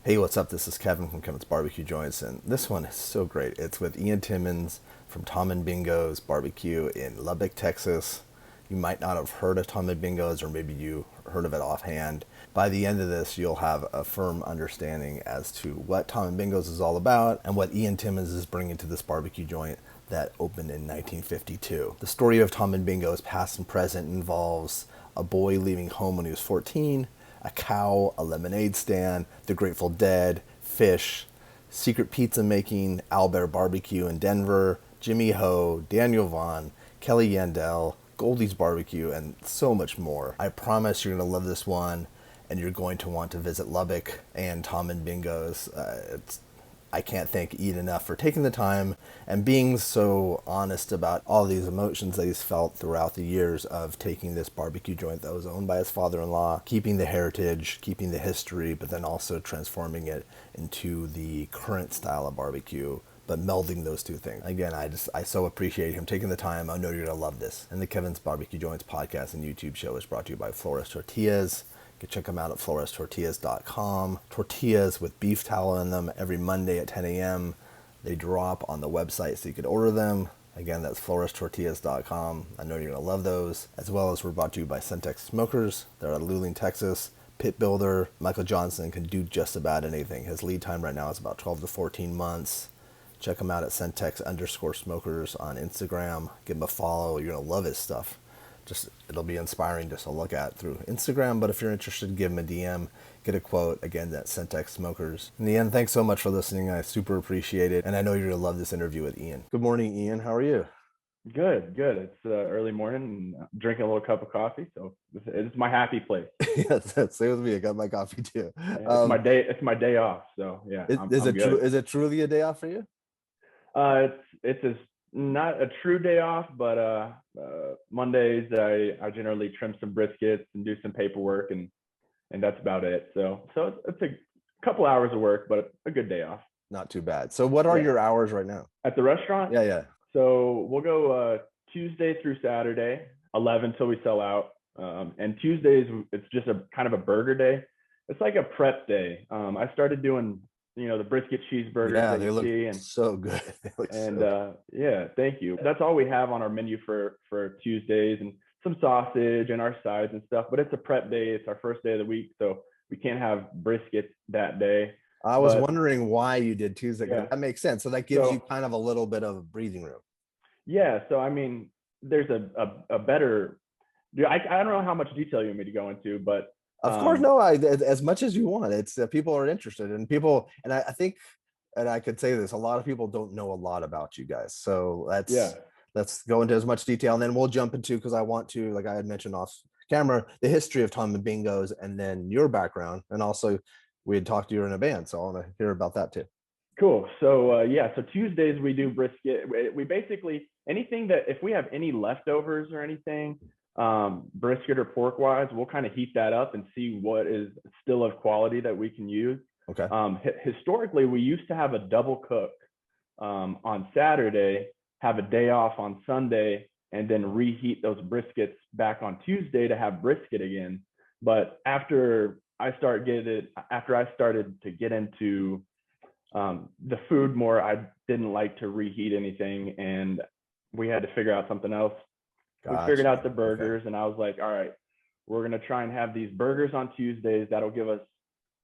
Hey, what's up? This is Kevin from Kevin's Barbecue Joints, and this one is so great. It's with Ian Timmons from Tom and Bingo's Barbecue in Lubbock, Texas. You might not have heard of Tom and Bingo's, or maybe you heard of it offhand. By the end of this, you'll have a firm understanding as to what Tom and Bingo's is all about and what Ian Timmons is bringing to this barbecue joint that opened in 1952. The story of Tom and Bingo's past and present involves a boy leaving home when he was 14, a cow, a lemonade stand, the Grateful Dead, fish, secret pizza making, Albert Barbecue in Denver, Jimmy Ho, Daniel Vaughn, Kelly Yandel, Goldie's Barbecue, and so much more. I promise you're going to love this one, and you're going to want to visit Lubbock and Tom and Bingo's. I can't thank Ian enough for taking the time and being so honest about all these emotions that he's felt throughout the years of taking this barbecue joint that was owned by his father-in-law, keeping the heritage, keeping the history, but then also transforming it into the current style of barbecue, but melding those two things. Again, I so appreciate him taking the time. I know you're gonna love this. And the Kevin's Barbecue Joints podcast and YouTube show is brought to you by Flores Tortillas. You can check them out at florestortillas.com. Tortillas with beef tallow in them every Monday at 10 a.m. They drop on the website so you can order them. Again, that's florestortillas.com. I know you're going to love those. As well as we're brought to you by Centex Smokers. They're out of Luling, Texas. Pit builder. Michael Johnson can do just about anything. His lead time right now is about 12 to 14 months. Check him out at Centex_smokers on Instagram. Give him a follow. You're going to love his stuff. It'll be inspiring just to look at through Instagram, but if you're interested, give him a DM, get a quote. Again, that's Centex Smokers. In the end, thanks so much for listening. I super appreciate it, and I know you're going to love this interview with Ian. Good morning, Ian. How are you? Good. It's early morning and drinking a little cup of coffee. So it's my happy place. Yes, same with me. I got my coffee too. It's my day. It's my day off. So yeah, I'm good. Is it truly a day off for you? It's not a true day off, but Mondays I generally trim some briskets and do some paperwork, and that's about it. So it's a couple hours of work, but a good day off. Not too bad. So what are your hours right now at the restaurant? Yeah. So we'll go Tuesday through Saturday, 11 till we sell out. And Tuesdays it's just a kind of a burger day. It's like a prep day. I started doing the brisket cheeseburgers. Yeah, they look so good. Yeah, thank you. That's all we have on our menu for Tuesdays, and some sausage and our sides and stuff. But it's a prep day. It's our first day of the week, so we can't have brisket that day. I was wondering why you did Tuesday. Yeah. That makes sense. So that gives you kind of a little bit of breathing room. Yeah. So I mean, there's a better. I don't know how much detail you want me to go into, but of course, no. As much as you want. It's people are interested, and I think, and I could say this: a lot of people don't know a lot about you guys. So let's go into as much detail, and then we'll jump into, because I want to, like I had mentioned off camera, the history of Tom and Bingo's, and then your background, and also we had talked to you in a band, so I want to hear about that too. Cool. So so Tuesdays we do brisket. We basically, anything that, if we have any leftovers or anything, brisket or pork wise, we'll kind of heat that up and see what is still of quality that we can use. Okay. Historically, we used to have a double cook on Saturday, have a day off on Sunday, and then reheat those briskets back on Tuesday to have brisket again. But after I started to get into the food more, I didn't like to reheat anything, and we had to figure out something else. Gotcha. We figured out the burgers, and I was like, all right, we're going to try and have these burgers on Tuesdays. That'll give us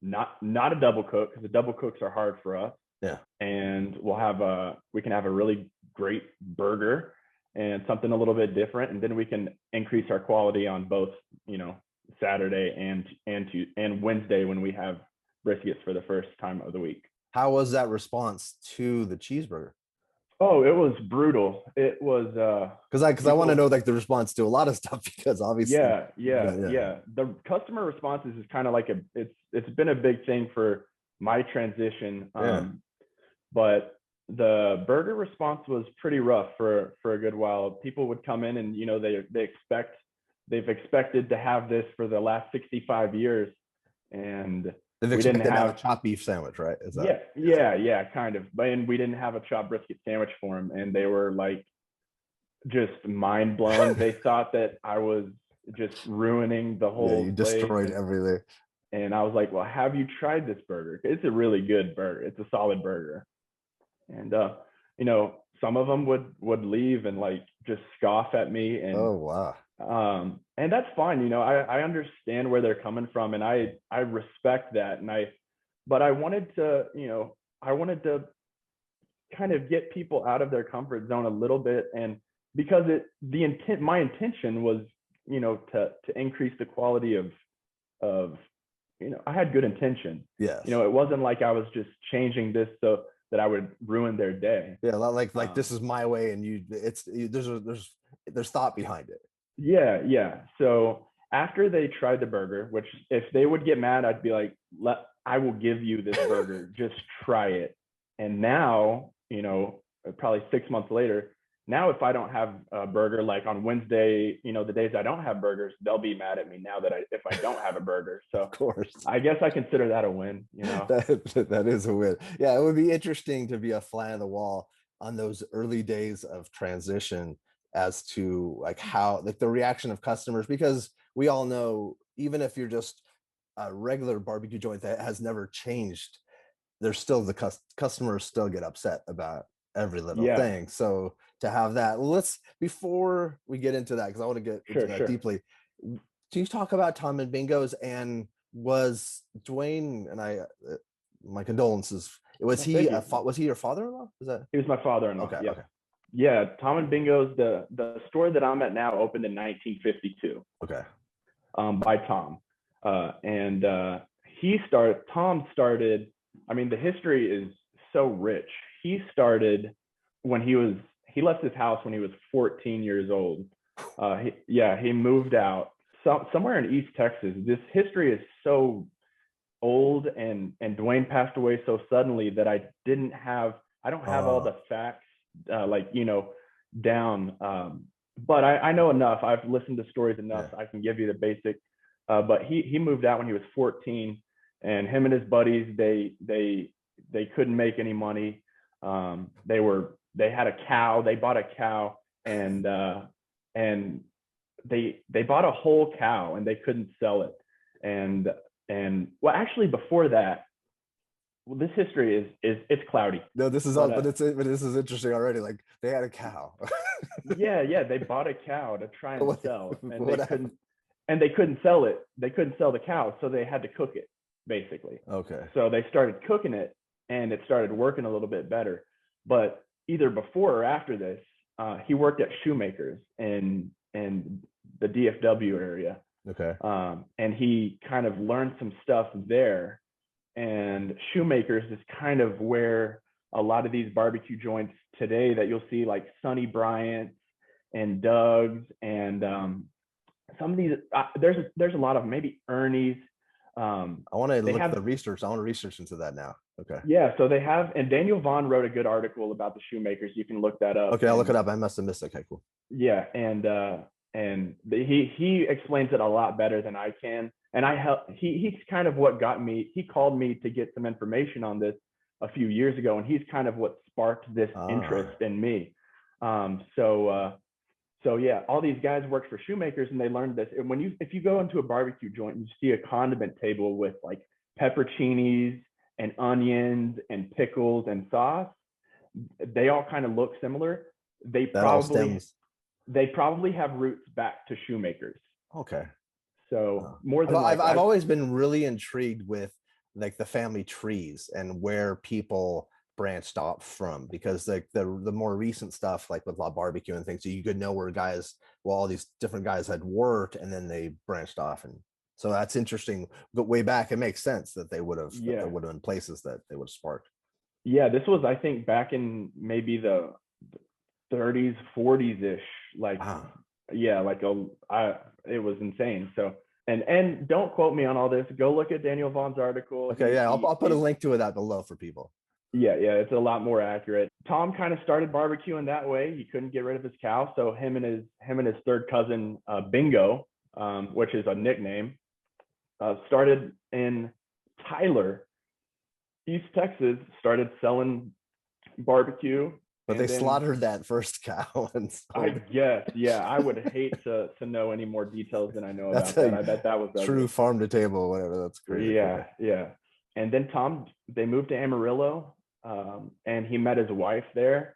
not a double cook, because the double cooks are hard for us. Yeah. And we can have a really great burger and something a little bit different. And then we can increase our quality on both, Saturday and Wednesday when we have briskets for the first time of the week. How was that response to the cheeseburger? Oh, it was brutal. It was because I want to know, like, the response to a lot of stuff, because obviously yeah. The customer responses is kind of like it's been a big thing for my transition. But the burger response was pretty rough for a good while. People would come in and they've expected to have this for the last 65 years, and they've expected to have a chopped beef sandwich, right? Yeah, kind of. And we didn't have a chopped brisket sandwich for them, and they were like just mind blown. They thought that I was just ruining the whole. You destroyed everything. And I was like, well, have you tried this burger? It's a really good burger. It's a solid burger. And you know, some of them would leave and like just scoff at me, and Oh wow. and that's fine. You know, I understand where they're coming from, and I respect that. And but I wanted to, you know, I wanted to kind of get people out of their comfort zone a little bit, and because my intention was, you know, to increase the quality of you know, I had good intention. Yes. You know, it wasn't like I was just changing this so that I would ruin their day. Yeah, like this is my way, and there's thought behind it. Yeah, yeah. So after they tried the burger, which if they would get mad, I'd be like, I will give you this burger, just try it. And now, you know, probably 6 months later, now if I don't have a burger, like on Wednesday, you know, the days I don't have burgers, they'll be mad at me now that if I don't have a burger. So Of course. I guess I consider that a win, you know. That is a win. Yeah, it would be interesting to be a fly on the wall on those early days of transition as to like how like the reaction of customers, because we all know even if you're just a regular barbecue joint that has never changed, there's still the customers still get upset about every little Yeah. thing. So to have that, let's, before we get into that, because I want to get into that deeply, can you talk about Tom and Bingo's? And was Dwayne, and my condolences, was he your father-in-law? Is that? He was my father-in-law. Okay. Yeah. Okay. Yeah, Tom and Bingo's, the store that I'm at now opened in 1952. Okay. By Tom, and Tom started. I mean, the history is so rich. He started when he left his house when he was 14 years old. He moved out somewhere in East Texas. This history is so old, and Dwayne passed away so suddenly that I don't have all the facts like, you know, down. But I know enough. I've listened to stories enough. Yeah. I can give you the basic. But he moved out when he was 14, and him and his buddies, they couldn't make any money. They had a cow. They bought a cow, and they bought a whole cow, and they couldn't sell it. And well, actually, before that, well, this history is it's cloudy. No, this is all, but this is interesting already. Like they had a cow. yeah, they bought a cow to try and sell, and they couldn't sell it. They couldn't sell the cow, so they had to cook it, basically. Okay. So they started cooking it, and it started working a little bit better. But either before or after this, he worked at Shoemakers in the DFW area. Okay. And he kind of learned some stuff there. And Shoemakers is kind of where a lot of these barbecue joints today that you'll see, like Sonny Bryant and Doug's, and some of these, there's a lot of maybe Ernie's. I want to look at the research. I want to research into that now. Okay. Yeah, so they have, and Daniel Vaughn wrote a good article about the Shoemakers. You can look that up. Okay, I'll look it up. I must have missed it. Okay, cool. Yeah, and he explains it a lot better than I can. And he's kind of what got me. He called me to get some information on this a few years ago, and he's kind of what sparked this interest in me. So yeah, all these guys worked for Shoemakers, and they learned this. And if you go into a barbecue joint and you see a condiment table with like pepperoncinis and onions and pickles and sauce, they all kind of look similar. They probably have roots back to Shoemakers. Okay. So more than I've always been really intrigued with like the family trees and where people branched off from, because like the more recent stuff, like with La Barbecue and things, so you could know where all these different guys had worked, and then they branched off. And so that's interesting. But way back, it makes sense that there would have been places that they would have sparked. Yeah, this was, I think, back in maybe the 30s, 40s ish. Like, yeah, like it was insane. So, and don't quote me on all this. Go look at Daniel Vaughn's article. Okay, I'll put a link to it below for people. Yeah, it's a lot more accurate. Tom kind of started barbecuing that way. He couldn't get rid of his cow, so him and his third cousin Bingo, which is a nickname, started in Tyler, East Texas. Started selling barbecue But they And then slaughtered that first cow and I sold it. guess, yeah, I would hate to know any more details than I know That's about that. a I bet that was true ugly. farm to table, whatever. That's crazy. Yeah, Okay. yeah. And then they moved to Amarillo, and he met his wife there.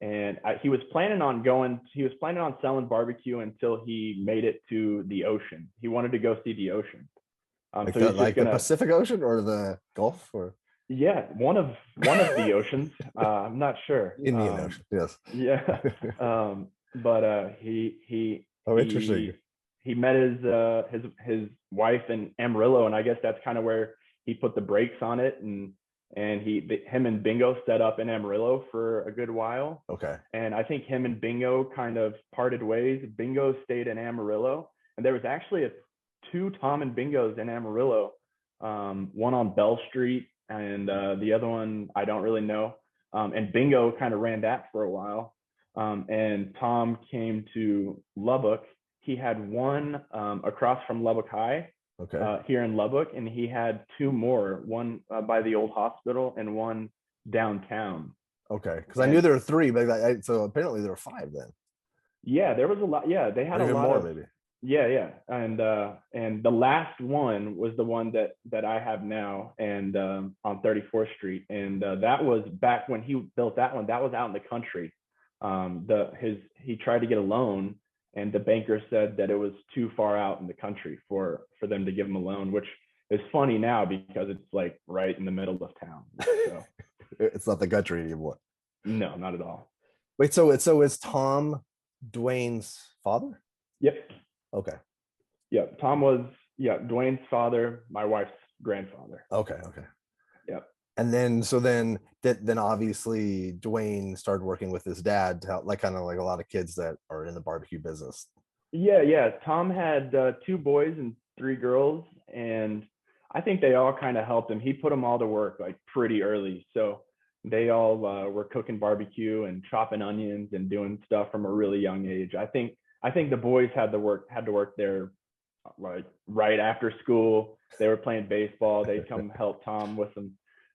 And he was planning on selling barbecue until he made it to the ocean. He wanted to go see the ocean. Like So he's just the gonna, Pacific Ocean or the Gulf or yeah, one of the oceans. I'm not sure. Indian Ocean. Yes. Yeah. But Oh, interesting. he met his wife in Amarillo, and I guess that's kind of where he put the brakes on it, and him and Bingo set up in Amarillo for a good while, Okay. and I think him and Bingo kind of parted ways. Bingo stayed in Amarillo, and there was actually two Tom and Bingos in Amarillo, one on Bell Street, and the other one I don't really know. And Bingo kind of ran that for a while. And Tom came to Lubbock. He had one across from Lubbock High Okay. here in Lubbock, and he had two more, one by the old hospital and one downtown. Okay. Because I knew And there were three, but so apparently there were five then, yeah, there was a lot. Yeah, they had or a even lot more of. maybe. Yeah, yeah, and the last one was the one that I have now, and on 34th Street, and that was back when he built that one. That was out in the country. He tried to get a loan, and the banker said that it was too far out in the country for them to give him a loan, which is funny now because it's like right in the middle of town. So It's not the country anymore. no, not at all. Wait, so is Tom Dwayne's father? Yep. Okay. Yeah, Tom was Dwayne's father, my wife's grandfather. Okay. Okay. Yep. And then obviously Dwayne started working with his dad to help, like kind of like a lot of kids that are in the barbecue business. Yeah, yeah. Tom had two boys and three girls, and I think they all kind of helped him. He put them all to work like pretty early, so they all were cooking barbecue and chopping onions and doing stuff from a really young age. I think the boys had to work there like right after school. They were playing baseball. They'd come help Tom with some.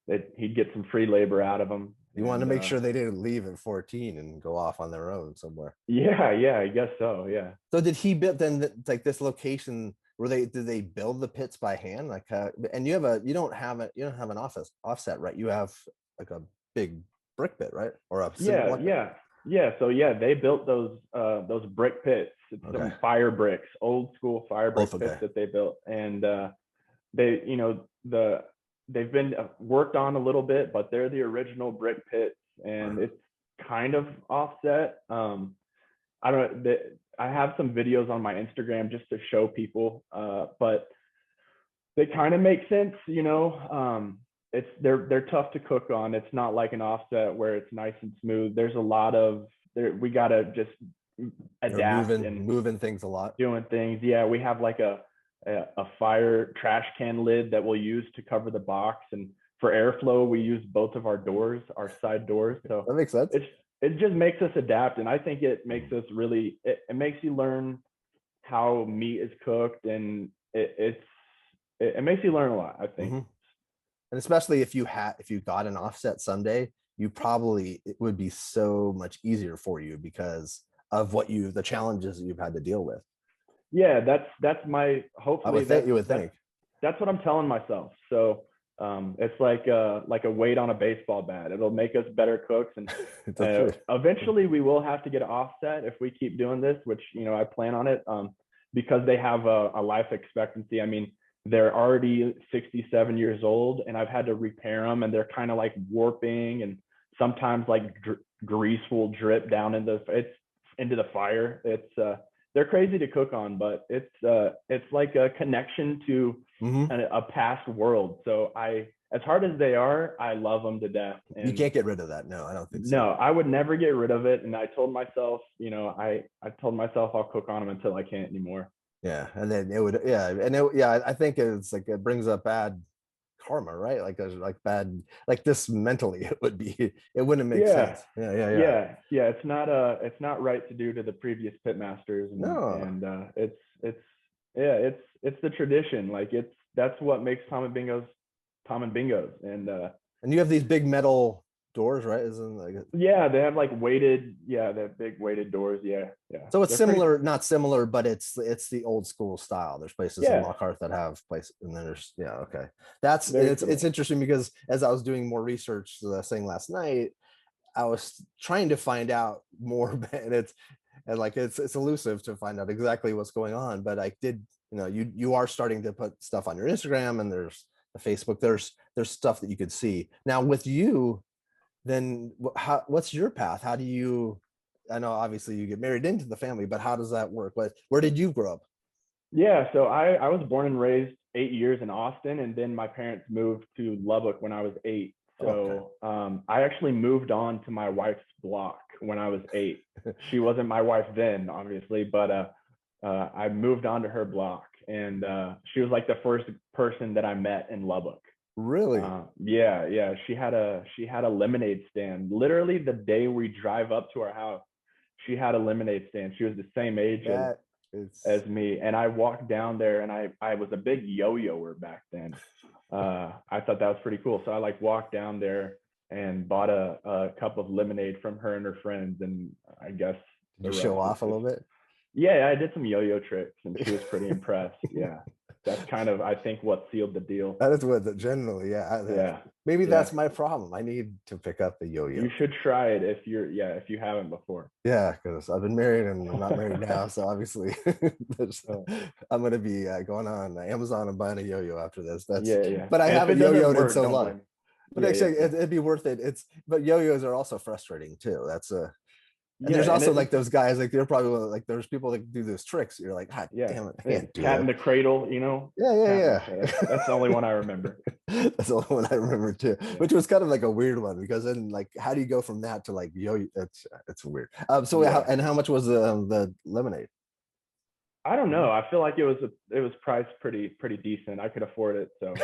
That he'd get some free labor out of them. You want to And make sure they didn't leave at 14 and go off on their own somewhere. yeah, yeah, I guess so. Yeah. So did he build then like this location where did they build the pits by hand? Like and you don't have an offset, right? You have like a big brick pit, right? Or a cement Yeah, block pit? yeah, yeah. So yeah, they built those brick pits. It's Okay. some fire bricks, old school fire brick Both okay. pits that they built, and they they've been worked on a little bit, but they're the original brick pits, and it's kind of offset. I don't. I have some videos on my Instagram just to show people, but they kind of make sense. They're tough to cook on. It's not like an offset where it's nice and smooth. There's a lot of there. We gotta just adapt and moving things a lot. doing things. Yeah, we have like a fire trash can lid that we'll use to cover the box, and for airflow we use both of our doors, our side doors. So That makes sense. it just makes us adapt, and I think it makes us really. It makes you learn how meat is cooked, and it makes you learn a lot, I think. Mm-hmm. And especially if you got an offset someday, it would be so much easier for you because of the challenges that you've had to deal with. Yeah, that's my hopefully you would think. That's what I'm telling myself. So it's like a weight on a baseball bat. It'll make us better cooks, and eventually we will have to get an offset if we keep doing this, which I plan on it, because they have a life expectancy. I mean, they're already 67 years old, and I've had to repair them, and they're kind of like warping, and sometimes like grease will drip down into the fire. They're crazy to cook on, but it's like a connection to a past world. So as hard as they are, I love them to death. And you can't get rid of that. No, I don't think so. No, I would never get rid of it. And I told myself, I told myself I'll cook on them until I can't anymore. Yeah, and then it would, yeah, and I think it's like it brings up bad karma, right? Like bad, like this mentally, it wouldn't make sense. Yeah. It's not right to do to the previous pitmasters, and it's the tradition. Like that's what makes Tom and Bingos, and you have these big metal doors, right? Isn't like Yeah, they have like weighted, yeah, they have big weighted doors. Yeah, yeah. so it's They're pretty, similar, not similar, but it's the old school style. There's places in yeah, Lockhart that have places, and then there's yeah, okay. That's very it's similar. interesting because as I was doing more research, as I was saying last night, I was trying to find out more, and it's elusive to find out exactly what's going on. But I did, you are starting to put stuff on your Instagram, and there's the Facebook. There's stuff that you could see now with you. Then what's your path? How do you? I know obviously you get married into the family, but how does that work? Where did you grow up? Yeah, so I was born and raised 8 years in Austin, and then my parents moved to Lubbock when I was 8. Okay, So I actually moved on to my wife's block when I was 8. She wasn't my wife then, obviously, but I moved on to her block, and she was like the first person that I met in Lubbock. really? Yeah, yeah. She had a lemonade stand. Literally the day we drive up to our house, she had a lemonade stand. She was the same age as That is as me. And I walked down there, and I was a big yo-yoer back then. I thought that was pretty cool. So I like walked down there and bought a cup of lemonade from her and her friends. And I guess did the you show rest is off a just, little bit? yeah, I did some yo-yo tricks and she was pretty impressed. Yeah. That's kind of, I think, what sealed the deal. That is what generally, yeah. Yeah. Maybe that's Yeah. my problem. I need to pick up the You yo-yo. should try it if you haven't before. Yeah, because I've been married and I'm not married now, so obviously I'm gonna be going on Amazon and buying a yo-yo after this. Yeah, yeah. But I And if haven't it doesn't yo-yoed in work, so don't long. blame me. But Yeah, yeah, actually, yeah. it'd be worth it. But yo-yos are also frustrating too. And Yeah, there's and also it, like those guys, like they're probably like there's people that do those tricks. You're like, God yeah, damn it, I yeah. can't do Cat in that. the Cradle, you know. Yeah, yeah, Cat. yeah. Okay, that's the only one I remember. That's the only one I remember too, Yeah, which was kind of like a weird one because then like how do you go from that to like yo? It's weird. So yeah. how much was the lemonade? I don't know. I feel like it was priced pretty decent. I could afford it, so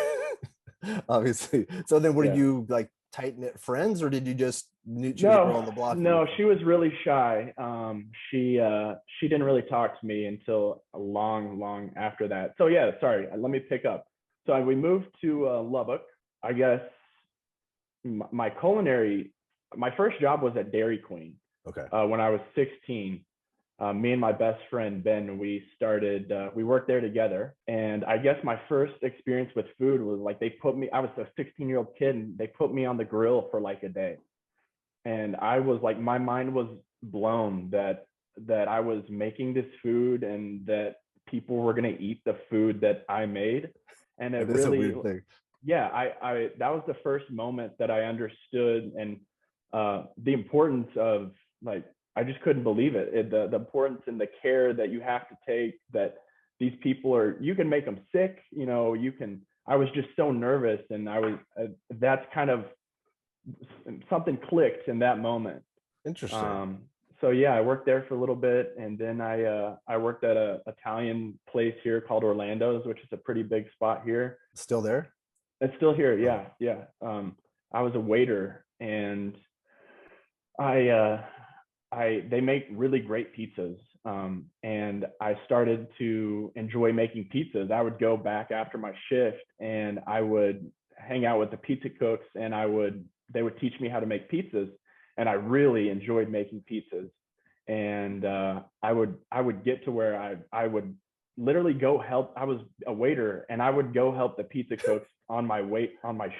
Obviously. So then were yeah. you like tight knit friends or did you just knew she was a girl on No, the block that you were no, from? she was really shy. She didn't really talk to me until a long after that. So yeah, sorry. Let me pick up. So we moved to Lubbock. I guess my culinary, my first job was at Dairy Queen Okay. when I was 16. Me and my best friend Ben, we worked there together. And I guess my first experience with food was like I was a 16-year-old kid, and they put me on the grill for like a day. And I was like, my mind was blown that I was making this food and that people were going to eat the food that I made. And it It is a really, weird thing. yeah, I that was the first moment that I understood, and the importance of, like, I just couldn't believe the importance and the care that you have to take, that these people you can make them sick, I was just so nervous, and that's kind of something clicked in that moment. Interesting. um so yeah, I worked there for a little bit, and then I worked at a Italian place here called Orlando's, which is a pretty big spot here. Still there? It's still here. Oh, Yeah, yeah. I was a waiter, and I they make really great pizzas. And I started to enjoy making pizzas. I would go back after my shift, and I would hang out with the pizza cooks, and they would teach me how to make pizzas, and I really enjoyed making pizzas. And I would get to where I would literally go help. I was a waiter, and I would go help the pizza cooks on my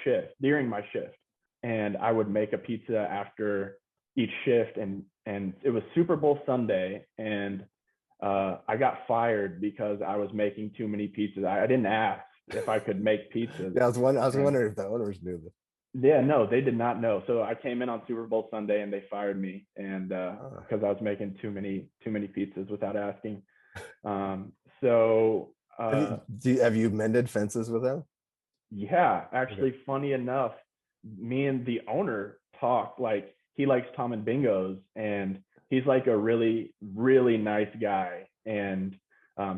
shift, during my shift, and I would make a pizza after each shift. And it was Super Bowl Sunday, and I got fired because I was making too many pizzas. I didn't ask if I could make pizzas. yeah. I was And wondering if the owners knew this. yeah, no, they did not know. So I came in on Super Bowl Sunday, and they fired me, and Oh. because I was making too many pizzas without asking. So Have you mended fences with them? yeah, Okay. actually, funny enough, me and the owner talk, like, he likes Tom and Bingos, and he's like a really, really nice guy, and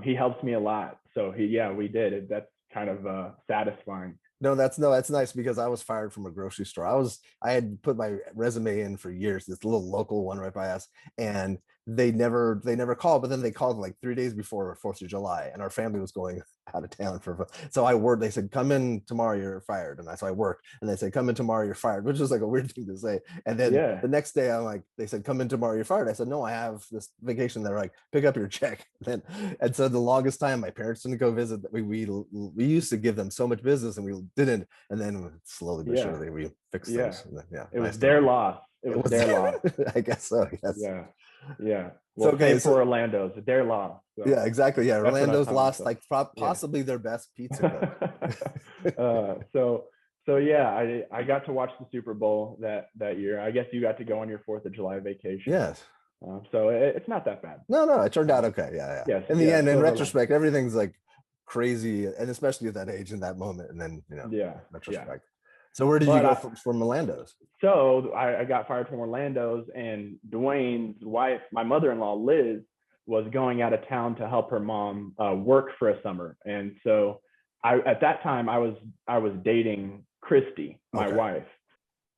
he helps me a lot. So yeah, we did it. That's kind of satisfying. No, that's nice because I was fired from a grocery store. I had put my resume in for years, this little local one right by us, and they never called, but then they called like 3 days before 4th of July, and our family was going out of town so I worked. They said, come in tomorrow, you're fired. And so I worked, and they said, come in tomorrow, you're fired, which was like a weird thing to say. And then Yeah. the next day I'm like, they said, come in tomorrow, you're fired. I said, no, I have this vacation. They're like, pick up your check. And so the longest time my parents didn't go visit. We used to give them so much business and we didn't. And then slowly but Yeah. surely we fixed Yeah. things. Yeah, It was nice their time. loss. It It was was, their loss. I guess so. Yes. Yeah. Yeah. So Well, okay, same so for Orlando's. Their loss. So yeah, exactly. Yeah, that's what I Orlando's tell lost myself. like Yeah. possibly their best pizza cook. So yeah, I got to watch the Super Bowl that year. I guess you got to go on your 4th of July vacation. Yes. So it's not that bad. No, it turned out okay. Yeah, yeah. Yes. In the end, in Silver lining. retrospect, everything's like crazy, and especially at that age, in that moment, and then Yeah. retrospect. So where did you go from Orlando's? So I got fired from Orlando's, and Dwayne's wife, my mother-in-law Liz, was going out of town to help her mom work for a summer. And so at that time I was dating Christy, my wife.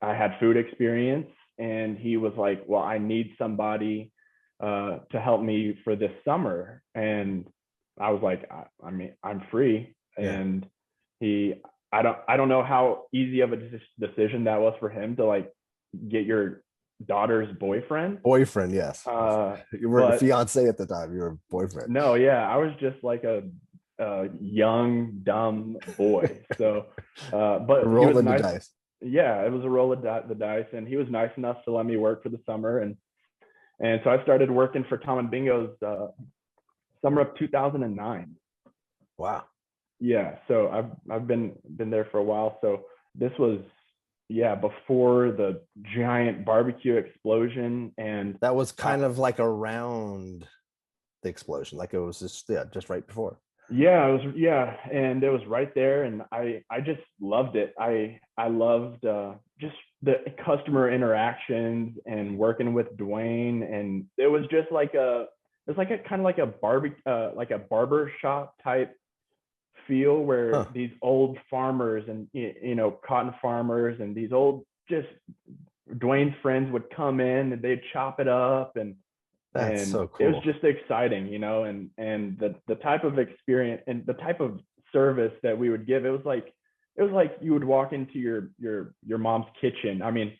I had food experience, and he was like, well, I need somebody to help me for this summer. And I was like, I mean, I'm free. Yeah. And I don't know how easy of a decision that was for him to like get your daughter's boyfriend. Yes. You were a fiance at the time. You were a boyfriend. No, yeah, I was just like a young, dumb boy. So, but a roll he was of nice. The dice. Yeah, it was a roll of the dice, and he was nice enough to let me work for the summer, and so I started working for Tom and Bingo's summer of 2009. Wow. Yeah, so I've been there for a while. So this was before the giant barbecue explosion, and that was kind of like around the explosion, like it was just right before. Yeah, it was. Yeah, and it was right there, and I just loved it. I loved just the customer interactions and working with Dwayne, and it was just like a kind of like a barber shop type feel where these old farmers and cotton farmers and these old just Dwayne's friends would come in and they'd chop it up, and that's so cool. It was just exciting, and the type of experience and the type of service that we would give. It was like you would walk into your mom's kitchen. I mean,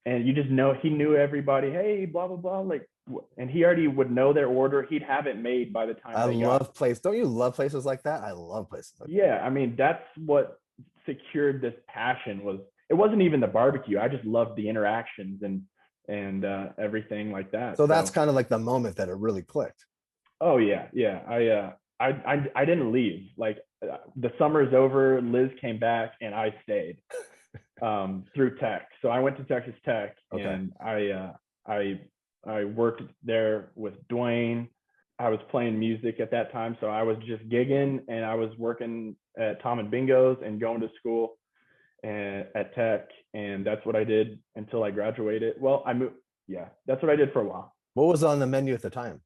and you just know he knew everybody. Hey, blah blah blah, like, and he already would know their order. He'd have it made by the time. Don't you love places like that? I love places like that. Yeah, I mean, that's what secured this passion. It wasn't even the barbecue. I just loved the interactions and everything like that. So that's kind of like the moment that it really clicked. Oh yeah. I didn't leave. Like the summer's over, Liz came back, and I stayed through Tech. So I went to Texas Tech, and I worked there with Dwayne. I was playing music at that time, so I was just gigging, and I was working at Tom and Bingo's and going to school at Tech, and that's what I did until I graduated. Well, I moved. Yeah, that's what I did for a while. What was on the menu at the time?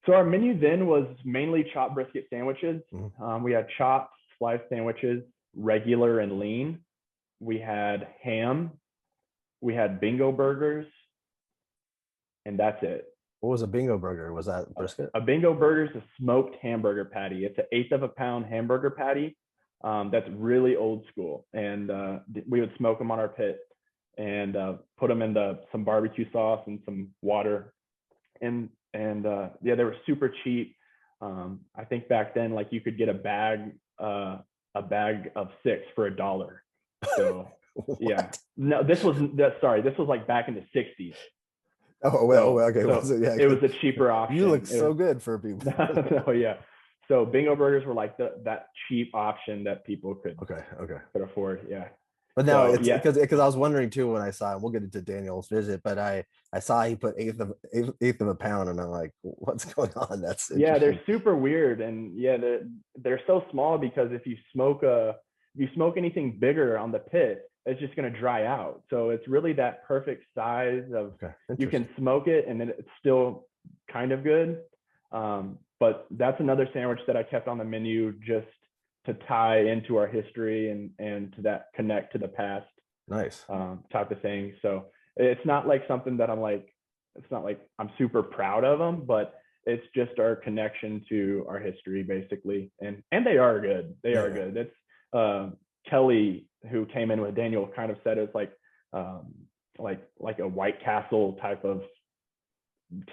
So our menu then was mainly chopped brisket sandwiches. Mm-hmm. We had chopped, sliced sandwiches, regular and lean. We had ham. We had bingo burgers, and that's it. What was a bingo burger? Was that brisket? A bingo burger is a smoked hamburger patty. It's an 1/8 of a pound hamburger patty. That's really old school, and we would smoke them on our pit and put them in some barbecue sauce and some water, and they were super cheap. I think back then, like, you could get a bag of 6 for $1. So yeah, no, this was like back in the 60s. Oh well, so, okay. So it was a cheaper option. You look so good for people. No, yeah. So bingo burgers were like that cheap option that people could afford. Yeah. But now it's because I was wondering too when I saw him. We'll get into Daniel's visit, but I saw he put eighth of a pound, and I'm like, what's going on? That's they're super weird, and they're so small because if you smoke anything bigger on the pit, it's just going to dry out. So it's really that perfect size of you can smoke it and then it's still kind of good. But that's another sandwich that I kept on the menu just to tie into our history and to that connect to the past. Nice. Type of thing. So it's not like something that I'm like it's not like I'm super proud of them, but it's just our connection to our history basically. And they are good. They are Yeah. good. It's Kelly, who came in with Daniel, kind of said it's um, like a White Castle type of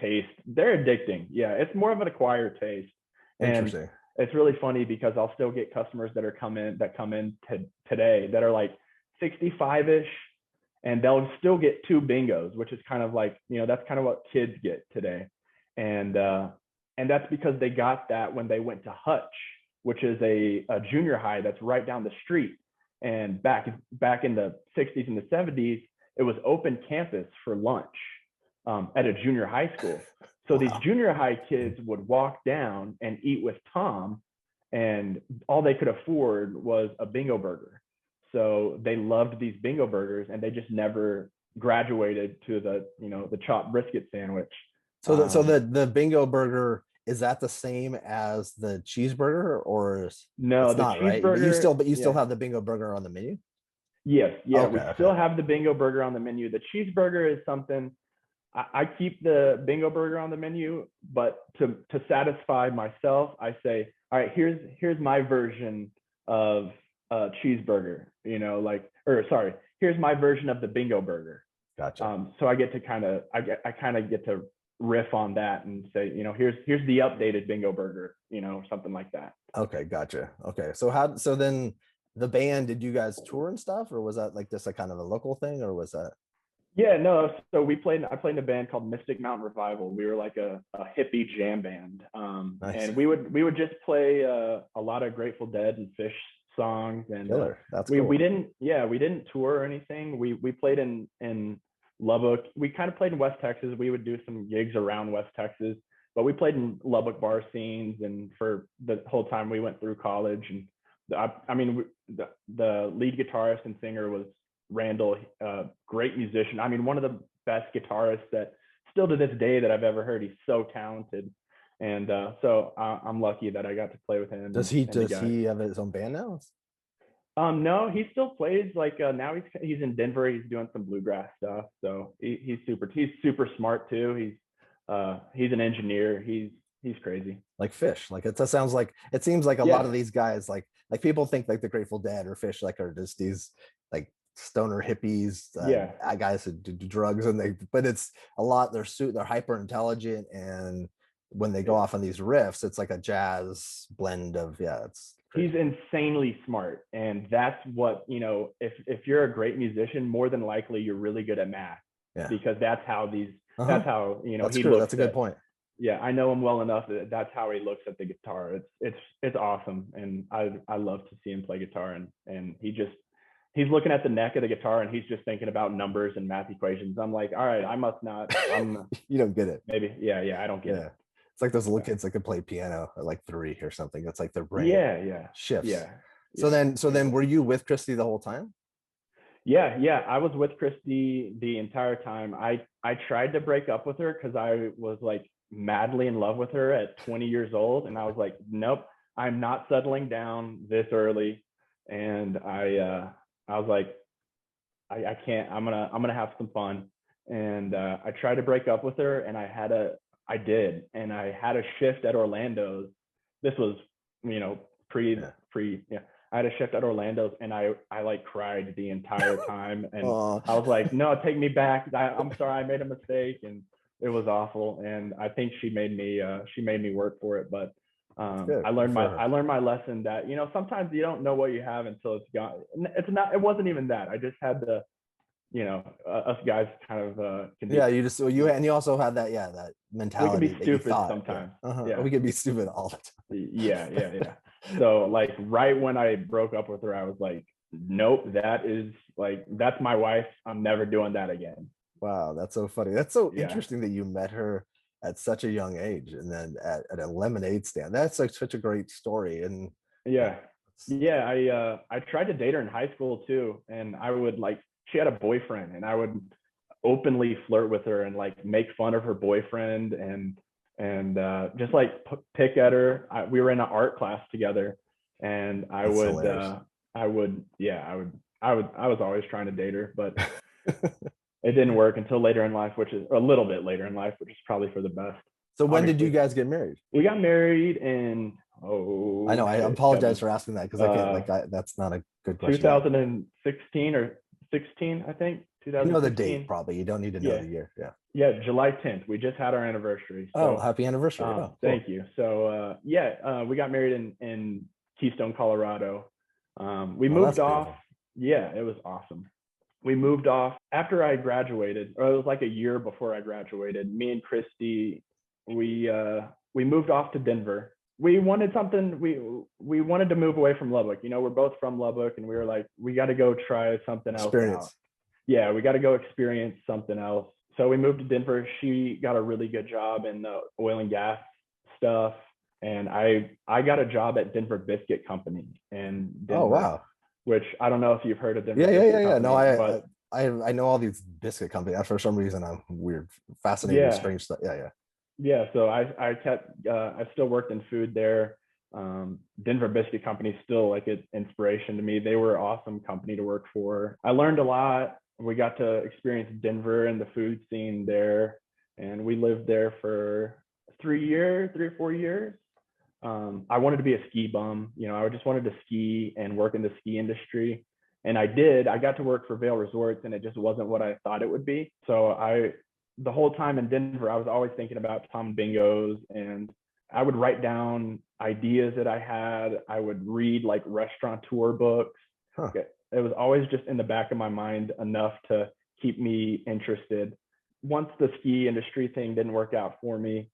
taste. They're addicting. Yeah, it's more of an acquired taste, and Interesting. it's really funny because I'll still get customers that come in today that are like 65ish, and they'll still get two bingos, which is kind of like, that's kind of what kids get today, and that's because they got that when they went to Hutch, which is a junior high that's right down the street. And back in the 60s and the 70s, it was open campus for lunch at a junior high school. So these Wow. junior high kids would walk down and eat with Tom, and all they could afford was a bingo burger. So they loved these bingo burgers, and they just never graduated to the chopped brisket sandwich. So the bingo burger, is that the same as the cheeseburger, or No, it's the not, right? But you cheeseburger, still yeah. have the bingo burger on the menu? Yes, yeah, Okay, we okay. still have the bingo burger on the menu. The cheeseburger is something I keep the bingo burger on the menu, but to satisfy myself, I say, all right, here's my version of cheeseburger, or sorry, here's my version of the bingo burger. Gotcha. So I get to I kind of get to riff on that and say, here's the updated bingo burger, something like that. Okay, gotcha. Okay. So then the band, did you guys tour and stuff, or was that like just a kind of a local thing, or was that Yeah, no. So I played in a band called Mystic Mountain Revival. We were like a hippie jam band, nice? and we would just play a lot of Grateful Dead and Fish songs, and Killer. That's we cool. didn't tour or anything. We played in Lubbock. We kind of played in West Texas. We would do some gigs around West Texas, but we played in Lubbock bar scenes, and for the whole time we went through college. And I mean, the lead guitarist and singer was Randall, great musician. I mean, one of the best guitarists that still to this day that I've ever heard. He's so talented, and so I'm lucky that I got to play with him. Does And the guys. he have his own band now? No, he still plays. Like now he's in Denver. He's doing some bluegrass stuff. So he's super smart too. He's an engineer. He's crazy. Like Fish. Like it sounds like, it seems like a lot Yeah, of these guys, like people think like the Grateful Dead or Fish like are just these like stoner hippies, yeah. guys who do drugs, but it's a lot. They're hyper intelligent, and when they go Yeah. off on these riffs, it's like a jazz blend of, yeah, it's He's crazy. insanely smart, and that's what, if you're a great musician, more than likely you're really good at math, Yeah. because Uh-huh. that's how That's he true. looks That's a good at. point. Yeah, I know him well enough that that's how he looks at the guitar. It's awesome, and I love to see him play guitar, and he's looking at the neck of the guitar, and he's just thinking about numbers and math equations. I'm like, all right, I must not. I'm You don't get it. maybe, yeah, I don't get Yeah. it. It's like those little Yeah, kids that could play piano at like 3 or something. It's like their brain yeah, shifts. yeah, So yeah. then were you with Christy the whole time? Yeah. I was with Christy the entire time. I tried to break up with her because I was like madly in love with her at 20 years old, and I was like, nope, I'm not settling down this early. And I was like, I can't. I'm gonna have some fun. And I tried to break up with her, and I did, and I had a shift at Orlando's. This was, Yeah. pre yeah. I had a shift at Orlando's, and I like cried the entire time, and Oh, I was like, no, take me back. I'm sorry, I made a mistake, and it was awful. And I think she made me work for it, but good. I Good learned for my her. I learned my lesson that, sometimes you don't know what you have until it's gone. It wasn't even that. I just had to, us guys kind of can Yeah, be, you just you also had that, yeah, that we can mentality be that you stupid thought, yeah, sometimes. Yeah, we could be stupid all the time. yeah. So like right when I broke up with her, I was like, nope, that's my wife. I'm never doing that again. Wow, that's so funny. That's so Yeah, interesting that you met her at such a young age, and then at a lemonade stand. That's like such a great story. And yeah, yeah, yeah. I tried to date her in high school too, and I would like, she had a boyfriend, and I would openly flirt with her and like make fun of her boyfriend, and just like pick at her. We were in an art class together, and that's hilarious. I was always trying to date her, but it didn't work until later in life, which is a little bit later in life, which is probably for the best. So when did Obviously, you guys get married? we got married in I know. I apologize for asking that because I can't. That's not a good question. 2016 or 16, I think. You know the date 2016. probably. You don't need to know the year. Yeah. Yeah, July 10th. We just had our anniversary. So, happy anniversary! Cool. Thank you. So we got married in Keystone, Colorado. We moved off. Beautiful. Yeah, it was awesome. We moved off after I graduated, or it was like a year before I graduated. Me and Christy, we moved off to Denver. We wanted something. We wanted to move away from Lubbock. You know, we're both from Lubbock, and we were like, we got to go try something else out. Yeah, we got to go experience something else. So we moved to Denver. She got a really good job in the oil and gas stuff, and I got a job at Denver Biscuit Company in Denver. Oh wow! Which I don't know if you've heard of Denver. Yeah. No, I know all these biscuit companies. For some reason, I'm weird, fascinated with strange stuff. Yeah. So I still worked in food there. Denver Biscuit Company is still like an inspiration to me. They were an awesome company to work for. I learned a lot. We got to experience Denver and the food scene there, and we lived there for 3 or 4 years. I wanted to be a ski bum. You know, I just wanted to ski and work in the ski industry. And I did. I got to work for Vail Resorts, and it just wasn't what I thought it would be. So the whole time in Denver, I was always thinking about Tom Bingo's, and I would write down ideas that I had. I would read like restaurateur books. Huh. It was always just in the back of my mind enough to keep me interested. Once the ski industry thing didn't work out for me,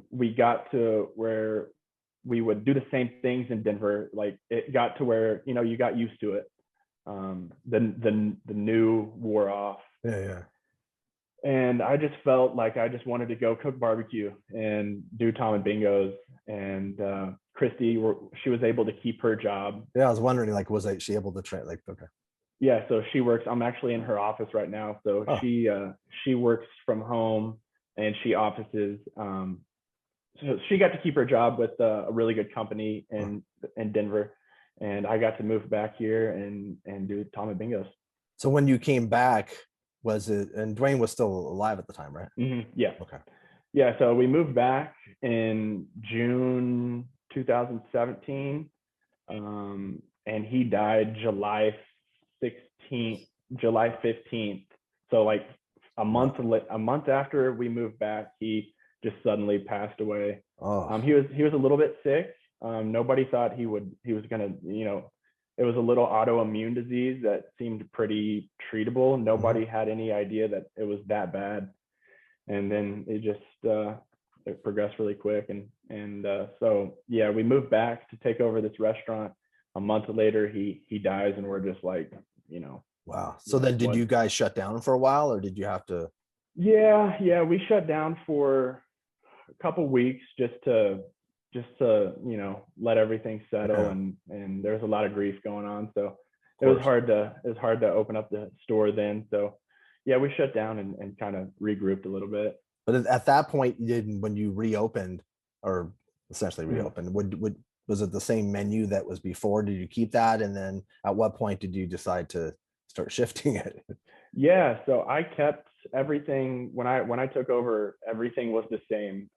we got to where we would do the same things in Denver. Like it got to where, you know, you got used to it. The new wore off. Yeah. And I just felt like I just wanted to go cook barbecue and do Tom and Bingo's. And Christy, she was able to keep her job. Yeah, I was wondering, like, was she able to train? Like, okay. Yeah, so she works. I'm actually in her office right now. So she works from home and she offices. So she got to keep her job with a really good company in Denver, and I got to move back here and do Tom and Bingo's. So when you came back, was it? And Dwayne was still alive at the time, right? Mm-hmm. Yeah. Okay. Yeah. So we moved back in June 2017, and he died July 15th. So like a month after we moved back, he just suddenly passed away. He was a little bit sick. Nobody thought he was gonna, you know, it was a little autoimmune disease that seemed pretty treatable. Nobody had any idea that it was that bad. And then it just it progressed really quick. And so yeah, we moved back to take over this restaurant. A month later, he dies, and we're just like, you know. Wow. So then did you guys shut down for a while, or did you have to? Yeah, we shut down for a couple weeks just to you know, let everything settle. And there's a lot of grief going on, so it was hard to open up the store then. So yeah, we shut down and kind of regrouped a little bit. But at that point, when you reopened, or essentially reopened, was it the same menu that was before? Did you keep that? And then at what point did you decide to start shifting it? Yeah, so I kept everything. When I took over, everything was the same.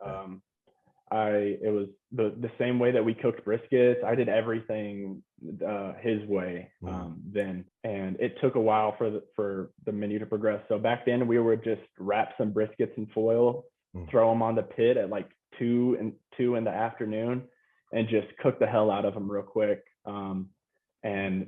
It was the same way that we cooked briskets. I did everything his way then, and it took a while for the menu to progress. So back then we would just wrap some briskets in foil, throw them on the pit at like 2 in the afternoon, and just cook the hell out of them real quick. And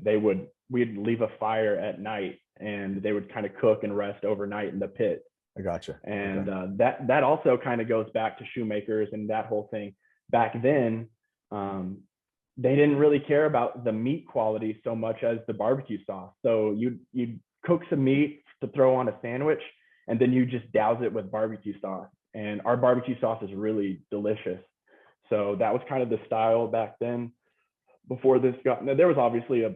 we'd leave a fire at night, and they would kind of cook and rest overnight in the pit. I gotcha. And that also kind of goes back to Shoemakers and that whole thing. Back then, they didn't really care about the meat quality so much as the barbecue sauce. So you'd cook some meat to throw on a sandwich, and then you just douse it with barbecue sauce. And our barbecue sauce is really delicious. So that was kind of the style back then. Before this there was obviously a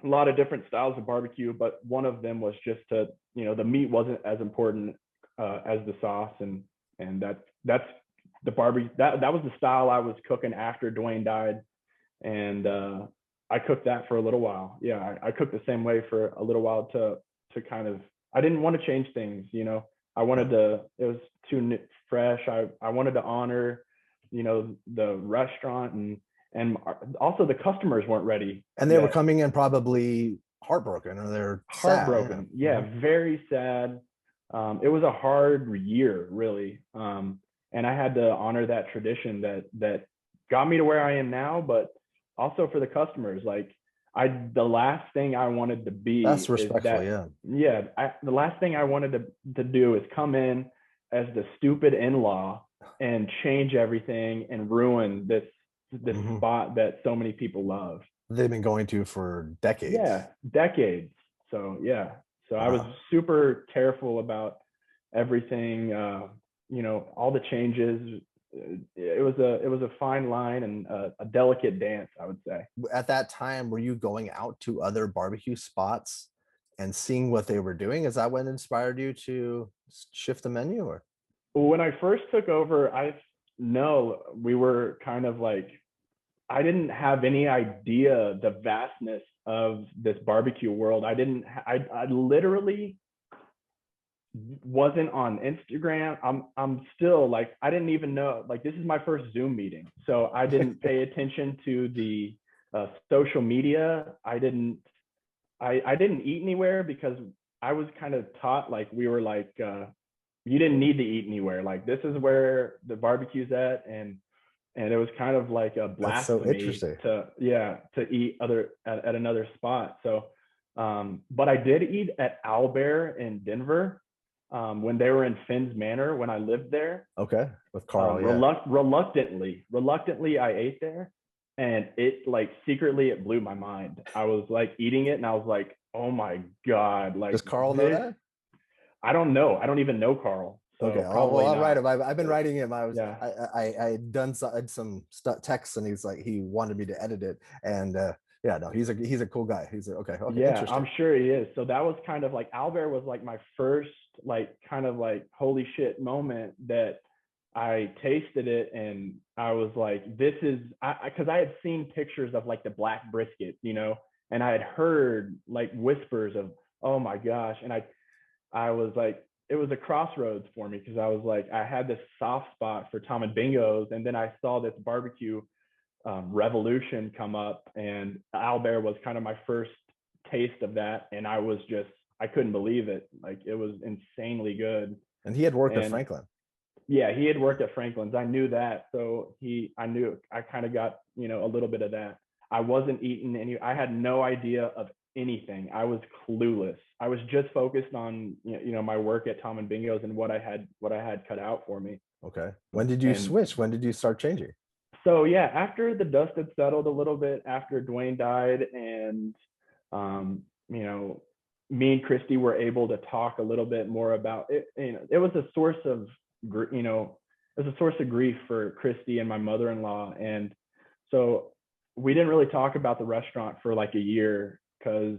lot of different styles of barbecue, but one of them was just to, you know, the meat wasn't as important as the sauce, and that's the barbecue. That was the style I was cooking after Dwayne died, and I cooked that for a little while. Yeah, I cooked the same way for a little while to kind of I didn't want to change things, you know. I wanted to, it was too fresh. I wanted to honor, you know, the restaurant, and also the customers weren't ready And they were yet. coming in probably heartbroken, or they're sad. Heartbroken. Yeah, very sad. It was a hard year, really. And I had to honor that tradition that got me to where I am now, but also for the customers. Like, the last thing I wanted to That's be is respectful, that, yeah. yeah, the last thing I wanted to do is come in as the stupid in-law and change everything and ruin this Hmm. spot that so many people love. They've been going to for decades. Yeah, decades. So yeah, so I was Wow. super careful about everything. You know, all the changes. It was a fine line and a delicate dance, I would say. At that time, were you going out to other barbecue spots and seeing what they were doing? Is that what inspired you to shift the menu, or? When I first took over, I know we were kind of like, I didn't have any idea the vastness of this barbecue world. I literally wasn't on Instagram. I'm still like, I didn't even know, like, this is my first Zoom meeting. So I didn't pay attention to the social media. I didn't eat anywhere because I was kind of taught, like, we were like, you didn't need to eat anywhere. Like, this is where the barbecue's at. And it was kind of like a That's so blasphemy interesting. to eat at another spot. So, but I did eat at Owlbear in Denver, when they were in Finn's Manor when I lived there. Okay, with Carl, yeah. Reluctantly, I ate there, and it, like, secretly, it blew my mind. I was like eating it, and I was like, oh my god, like, Does Carl know this. that? I don't know. I don't even know Carl, Okay, so well, probably I'll write not. him. I've been But writing him. yeah, I had done some texts, and he's like, he wanted me to edit it, and yeah, no, he's a cool guy. Okay, yeah, interesting. I'm sure he is. So that was kind of like, Albert was like my first, like, kind of like holy shit moment that I tasted it, and I was like, this is, because I had seen pictures of, like, the black brisket, you know, and I had heard, like, whispers of, oh my gosh, and I was like, it was a crossroads for me, because I was like, I had this soft spot for Tom and Bingo's, and then I saw this barbecue revolution come up, and Albert was kind of my first taste of that, and I couldn't believe it. Like, it was insanely good. And he had worked at And Franklin. yeah, he had worked at Franklin's. I knew that, so I knew, I kind of got, you know, a little bit of that. I wasn't eating any. I had no idea of anything. I was clueless. I was just focused on, you know, my work at Tom and Bingo's and what I had cut out for me. Okay. When did you And switch? When did you start changing? so yeah, after the dust had settled a little bit, after Dwayne died, and you know, me and Christy were able to talk a little bit more about it. You know, it was a source of, you know, it was a source of grief for Christy and my mother-in-law, and so we didn't really talk about the restaurant for like a year, because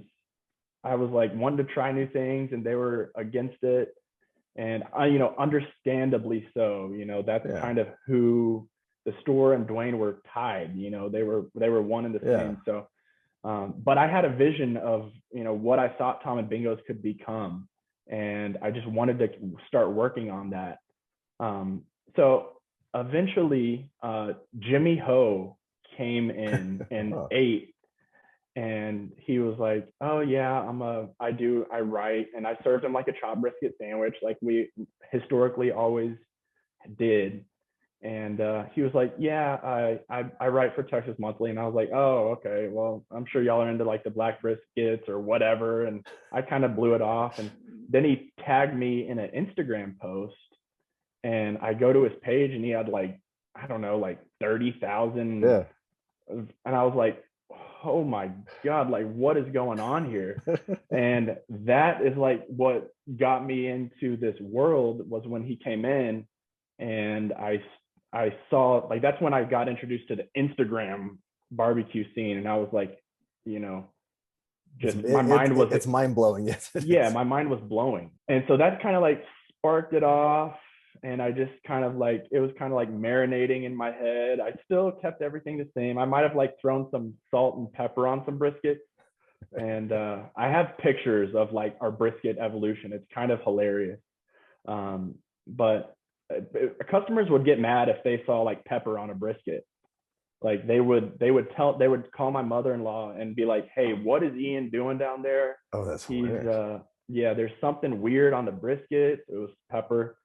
I was like wanting to try new things, and they were against it, and I, you know, understandably so. You know, that's Yeah. kind of who the store and Dwayne were tied. You know, they were one and the Yeah. same. So, but I had a vision of, you know, what I thought Tom and Bingo's could become, and I just wanted to start working on that. So eventually, Jimmy Ho came in and Oh, ate, and he was like, oh yeah, I write, and I served him like a chopped brisket sandwich, like we historically always did. And he was like, yeah, I write for Texas Monthly. And I was like, oh, okay, well, I'm sure y'all are into like the black briskets or whatever. And I kind of blew it off, and then he tagged me in an Instagram post, and I go to his page, and he had, like, I don't know, like 30,000. yeah. And I was like, oh my god, like, what is going on here? And that is like what got me into this world, was when he came in, and I saw, like, that's when I got introduced to the Instagram barbecue scene, and I was like, you know, It's just my mind was, it's mind blowing. Yes, it yeah, is. my mind was blowing. And so that kind of like sparked it off. And I just kind of like, it was kind of like marinating in my head. I still kept everything the same. I might have like thrown some salt and pepper on some brisket, And I have pictures of like our brisket evolution. It's kind of hilarious. But customers would get mad if they saw like pepper on a brisket. Like they would call my mother-in-law and be like, "Hey, what is Ian doing down there? Oh, that's He's hilarious. yeah, there's something weird on the brisket." It was pepper,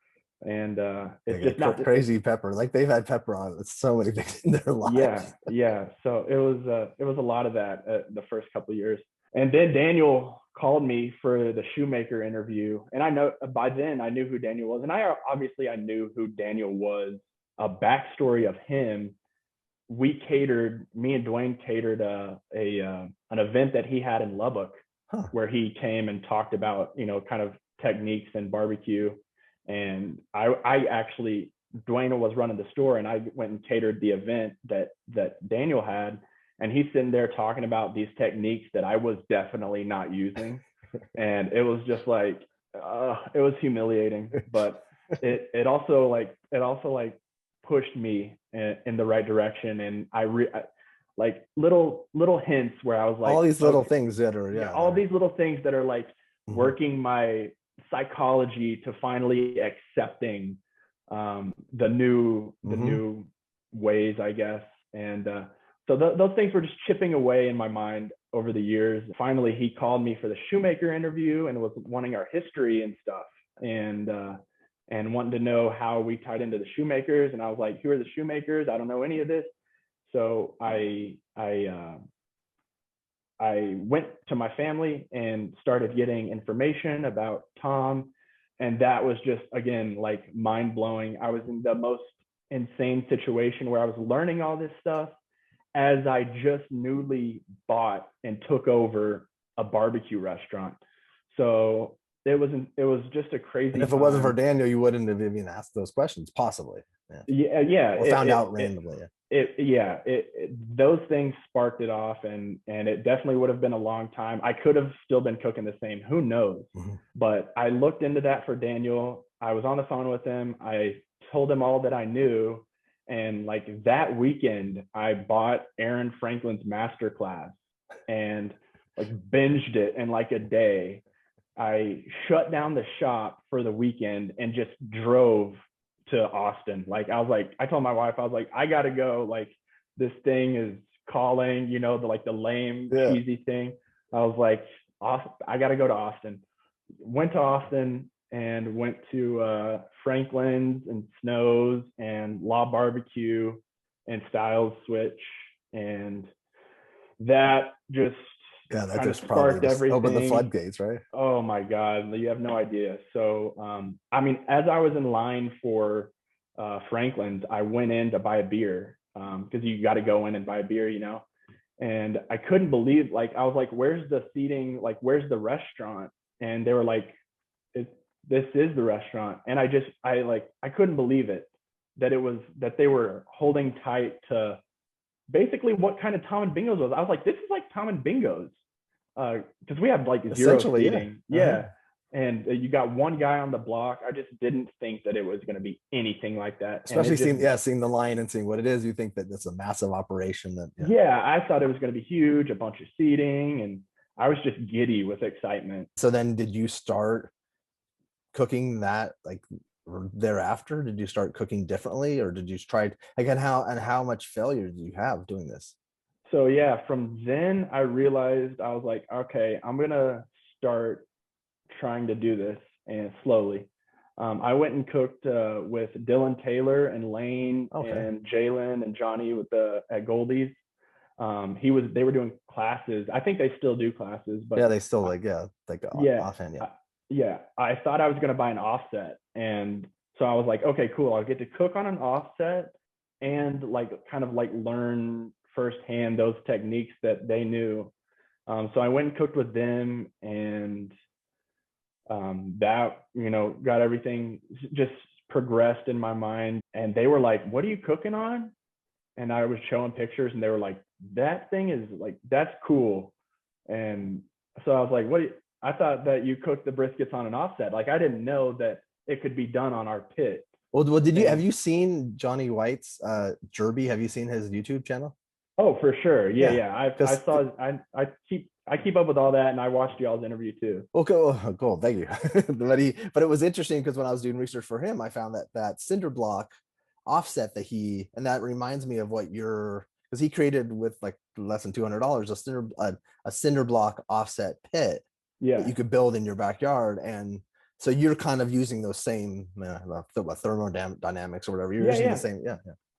and They it's just get not. crazy pepper. Like they've had pepper on so many things in their life. Yeah. So it was a lot of that the first couple of years, and then Daniel called me for the Shoemaker interview, and I know by then I knew who Daniel was, and I knew who Daniel was. A backstory of him: me and Dwayne catered an event that he had in Lubbock, Huh. where he came and talked about kind of techniques and barbecue, and I actually Dwayne was running the store, and I went and catered the event that Daniel had, and he's sitting there talking about these techniques that I was definitely not using, and it was just like it was humiliating, but it also pushed me in the right direction, and like little hints where I was like, All these little okay, things that are, yeah, all these little things that are like working my psychology to finally accepting the new ways, I guess. And so those things were just chipping away in my mind over the years. Finally, he called me for the Shoemaker interview and was wanting our history and stuff, and wanting to know how we tied into the Shoemakers. And I was like, "Who are the Shoemakers? I don't know any of this." So I went to my family and started getting information about Tom. And that was just, again, like mind blowing. I was in the most insane situation where I was learning all this stuff as I just newly bought and took over a barbecue restaurant. So it was just a crazy and if it time. wasn't for Daniel, you wouldn't have even asked those questions, possibly. Yeah. Or found out randomly. Those things sparked it off, and it definitely would have been a long time. I could have still been cooking the same, who knows. But I looked into that for Daniel. I was on the phone with him. I told him all that I knew, and like that weekend I bought Aaron Franklin's masterclass and like binged it in like a day. I shut down the shop for the weekend and just drove to Austin. Like I told my wife, I was like, I gotta go. Like this thing is calling, the lame, cheesy thing. I was like, I gotta go to Austin. Went to Austin and went to Franklin's and Snow's and Law Barbecue and Styles Switch, and that just that just sparked everything. Opened the floodgates, right? Oh my God, you have no idea. So, I mean, as I was in line for Franklin's, I went in to buy a beer because you got to go in and buy a beer, and I couldn't believe, like, I was like, "Where's the seating? Like, where's the restaurant?" And they were like, "This is the restaurant." And I couldn't believe it that they were holding tight to basically what kind of Tom and Bingo's was. I was like, "This is like Tom and Bingo's." Because we have like zero seating. And you got one guy on the block. I just didn't think that it was going to be anything like that. Especially seeing the line and seeing what it is, you think that it's a massive operation. I thought it was going to be huge, a bunch of seating, and I was just giddy with excitement. So then did you start cooking that like thereafter? Did you start cooking differently, or did you try again? How much failure did you have doing this? So yeah, from then I realized, I was like, okay, I'm gonna start trying to do this, and slowly. I went and cooked with Dylan Taylor and Lane and Jalen and Johnny at Goldie's. They were doing classes. I think they still do classes, but they still offhand. I thought I was gonna buy an offset, and so I was like, okay, cool. I'll get to cook on an offset and kind of learn firsthand those techniques that they knew. So I went and cooked with them, and that got everything just progressed in my mind. And they were like, "What are you cooking on?" And I was showing pictures, and they were like, "That thing is that's cool." And so I was like, "What? I thought that you cooked the briskets on an offset. Like, I didn't know that it could be done on our pit." Well, have you seen Johnny White's Jerby? Have you seen his YouTube channel? Oh, for sure. Yeah. I I keep up with all that, and I watched y'all's interview too. Well, cool. Thank you. But it was interesting because when I was doing research for him, I found that cinder block offset and that reminds me of what because he created with like less than $200 a cinder block offset pit that Yeah. you could build in your backyard. And so you're kind of using those same thermodynamics or whatever. You're Yeah, using the yeah. same, yeah.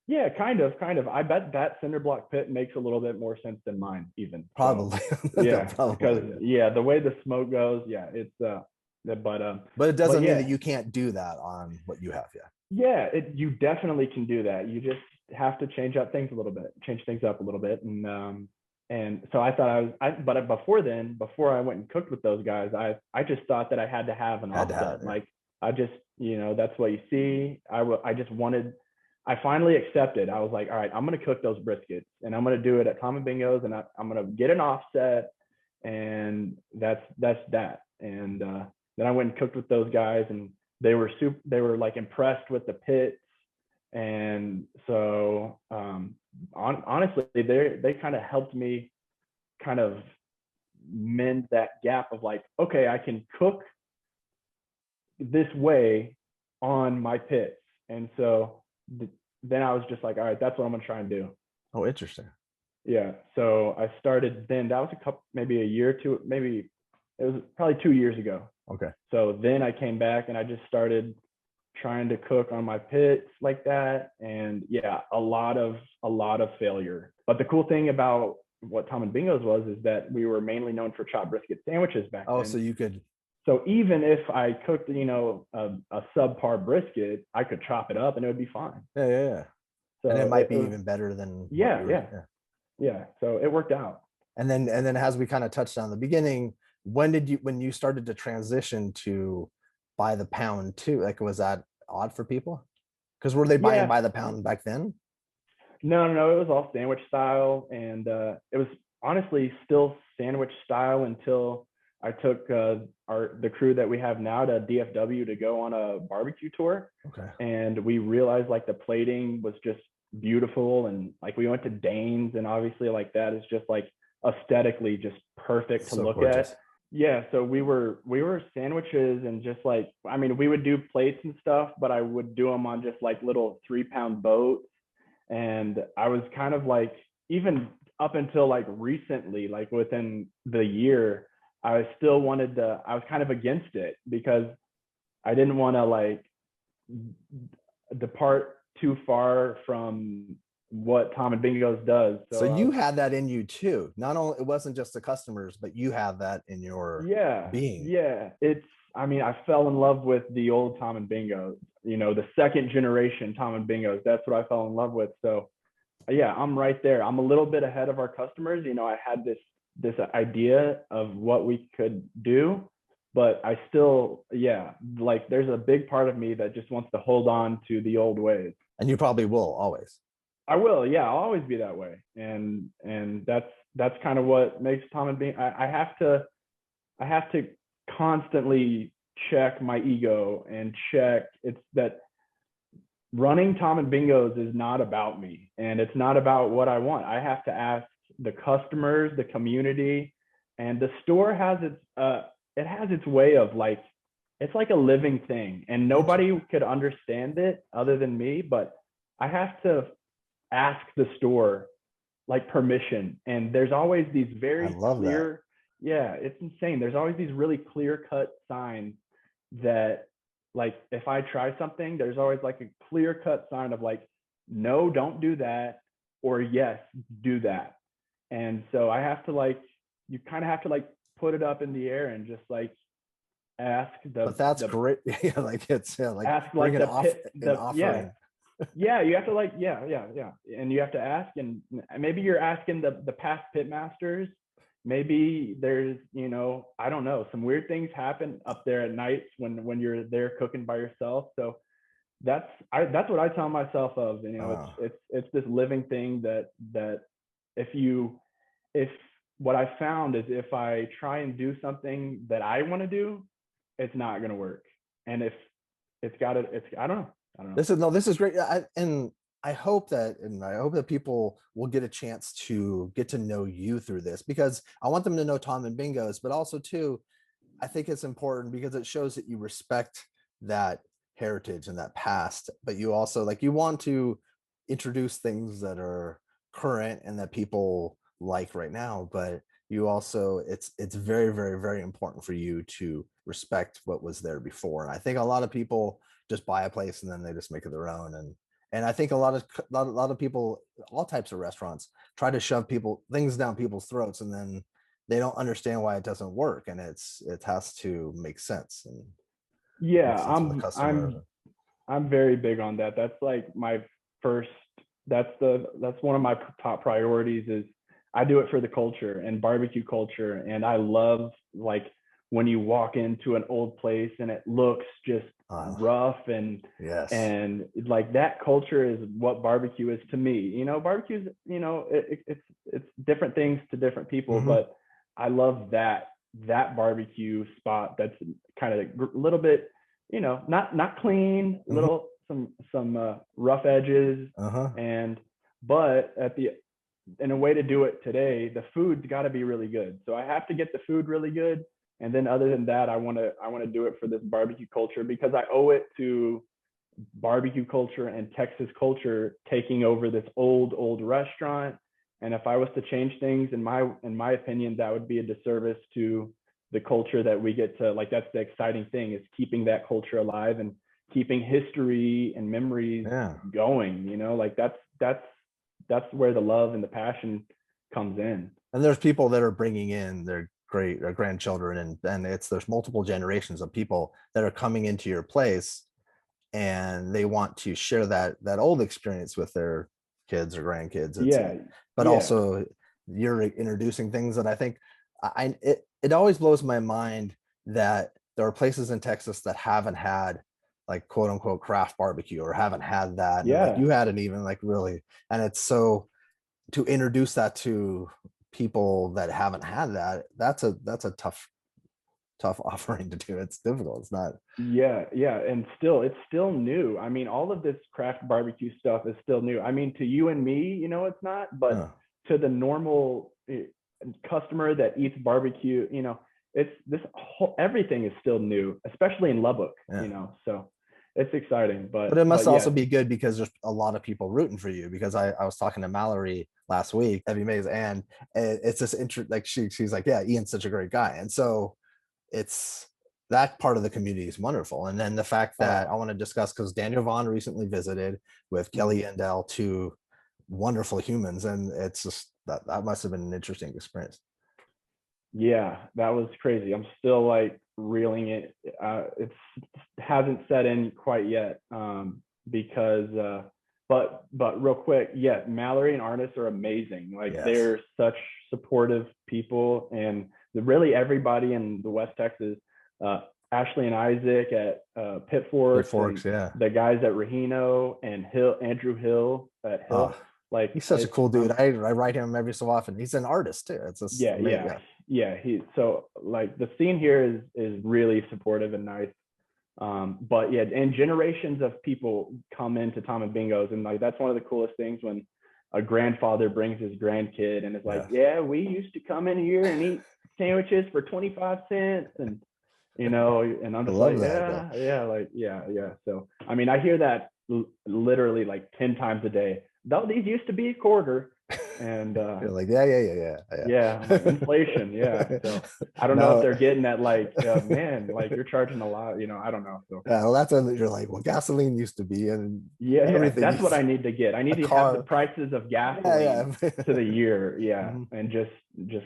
Yeah, kind of, kind of. I bet that cinder block pit makes a little bit more sense than mine, even. So, Probably. No, yeah, because probably. Yeah. yeah, the way the smoke goes, yeah, it's But it but doesn't mean that yeah, you can't do that on what you have. Yeah. yeah, you definitely can do that. You just have to change up things a little bit, change things up a little bit, and so I thought but before then, before I went and cooked with those guys, I just thought that I had to have an Had to have offset. it. Yeah. Like I just, that's what you see. I just wanted. I finally accepted. I was like, all right, I'm gonna cook those briskets, and I'm gonna do it at Tom and Bingo's, and I'm gonna get an offset, and that's that. And then I went and cooked with those guys, and they were like impressed with the pits, and so honestly, they kind of helped me kind of mend that gap of like, okay, I can cook this way on my pits. And so then I was just like, all right, that's what I'm gonna try and do. Oh, interesting. Yeah. So I started then. That was maybe a year or two, maybe it was probably 2 years ago. Okay. So then I came back and I just started trying to cook on my pits like that. And yeah, a lot of failure. But the cool thing about what Tom and Bingo's was is that we were mainly known for chopped brisket sandwiches back Oh, then. so you could. So even if I cooked, a subpar brisket, I could chop it up and it would be fine. Yeah. So And it might be even better than yeah. So it worked out. And then as we kind of touched on in the beginning, when you started to transition to by the pound too? Like, was that odd for people? Because were they buying by the pound back then? No, it was all sandwich style, and it was honestly still sandwich style until I took the crew that we have now to DFW to go on a barbecue tour. Okay. And we realized like the plating was just beautiful, and like we went to Dane's, and obviously like that is just like aesthetically just perfect to look at. Yeah, so we were sandwiches, and just like, I mean, we would do plates and stuff, but I would do them on just like little 3-pound boats. And I was kind of like, even up until like recently, like within the year, I was kind of against it because I didn't want to like depart too far from what Tom and Bingo's does. So you had that in you too. Not only, it wasn't just the customers, but you have that in your being. Yeah. I mean, I fell in love with the old Tom and Bingo's, the second generation Tom and Bingo's. That's what I fell in love with. So yeah, I'm right there. I'm a little bit ahead of our customers. I had this idea of what we could do, but I still, like there's a big part of me that just wants to hold on to the old ways. And you probably will always. I will. Yeah, I'll always be that way. And that's kind of what makes Tom and Bingo. I have to constantly check my ego and check it's that running Tom and Bingo's is not about me, and it's not about what I want. I have to ask the customers, the community, and the store has its way of like, it's like a living thing, and nobody could understand it other than me. But I have to ask the store like permission, and there's always these very clear. Yeah, it's insane. There's always these really clear cut signs that, like, if I try something, there's always like a clear cut sign of like, no, don't do that, or yes, do that. And so I have to like, you kind of have to like put it up in the air and just like ask But that's great. Yeah, like it's like ask like an offering. Yeah, you have to like, yeah. And you have to ask, and maybe you're asking the past pit masters. Maybe there's, I don't know, some weird things happen up there at night when you're there cooking by yourself. So that's what I tell myself of, it's this living thing that if what I found is if I try and do something that I want to do, it's not going to work. And if I don't know. This is great. And I hope that, and I hope that people will get a chance to get to know you through this, because I want them to know Tom and Bingo's, but also too, I think it's important because it shows that you respect that heritage and that past, but you also like you want to introduce things that are current and that people like right now, but you also it's very, very, very important for you to respect what was there before. And I think a lot of people just buy a place and then they just make it their own. And I think a lot of people, all types of restaurants, try to shove people things down people's throats, and then they don't understand why it doesn't work, and it has to make sense and make Yeah, sense for the customer. I'm very big on that. That's like my first, that's one of my top priorities is I do it for the culture and barbecue culture. And I love like when you walk into an old place and it looks just uh, rough yes. and like that culture is what barbecue is to me. Barbecue's, it's different things to different people, Hmm. but I love that barbecue spot that's kind of a little bit, not clean, Hmm. little some rough edges, Uh-huh. and but in a way to do it today, the food's got to be really good. So I have to get the food really good, and then other than that, I want to do it for this barbecue culture because I owe it to barbecue culture and Texas culture taking over this old restaurant. And if I was to change things, in my opinion, that would be a disservice to the culture that we get to. Like that's the exciting thing is keeping that culture alive and keeping history and memories Yeah. going. Like that's where the love and the passion comes in. And there's people that are bringing in their grandchildren, and there's multiple generations of people that are coming into your place, and they want to share that old experience with their kids or grandkids. Yeah, But yeah, also you're introducing things that I think it always blows my mind that there are places in Texas that haven't had like quote unquote craft barbecue, or haven't had that, and like yeah. you hadn't even like really. And it's so, to introduce that to people that haven't had that, that's a tough offering to do. It's difficult. It's not. Yeah, yeah, and it's still new. I mean, all of this craft barbecue stuff is still new. I mean, to you and me, it's not, but uh, to the normal customer that eats barbecue, it's this whole everything is still new, especially in Lubbock, yeah. So it's exciting. But But it must but also yes, be good because there's a lot of people rooting for you, because I was talking to Mallory last week, Heavy Maze, and it's this like she's like, yeah, Ian's such a great guy. And so it's that part of the community is wonderful. And then the fact that I oh, want to discuss, because Daniel Vaughn recently visited with Kelly Endell, two wonderful humans, and it's just that must have been an interesting experience. yeah, that was crazy. I'm still like reeling it. It's hasn't set in quite yet, because but real quick, yeah, Mallory and Arnis are amazing. Like Yes. they're such supportive people, and really everybody in the West Texas, uh, Ashley and Isaac at It Pitforks, and forks, yeah. the guys at Rahino and Andrew Hill at Oh, Hill. Like he's such a it's cool dude. I write him every so often. He's an artist too. It's just yeah, amazing. yeah, Yeah. yeah. He so like the scene here is really supportive and nice. But yeah, and generations of people come into Tom and Bingo's, and like that's one of the coolest things when a grandfather brings his grandkid and is like, Yeah. "Yeah, we used to come in here and eat sandwiches for 25 cents," and I'm I just love like, that. "Yeah, yeah, like yeah, yeah." So I mean, I hear that literally like 10 times a day. Though these used to be a quarter, and You're like, yeah, yeah, yeah, yeah, yeah, I'm like inflation. Yeah. yeah. So I don't know if No, they're getting that like, man, like you're charging a lot, I don't know. So yeah, well, that's when you're like, well, gasoline used to be, and yeah, yeah, everything that's what used I need to get. I a need to have the car. prices of Yeah, gasoline yeah. to the year. Yeah. Mhm. And just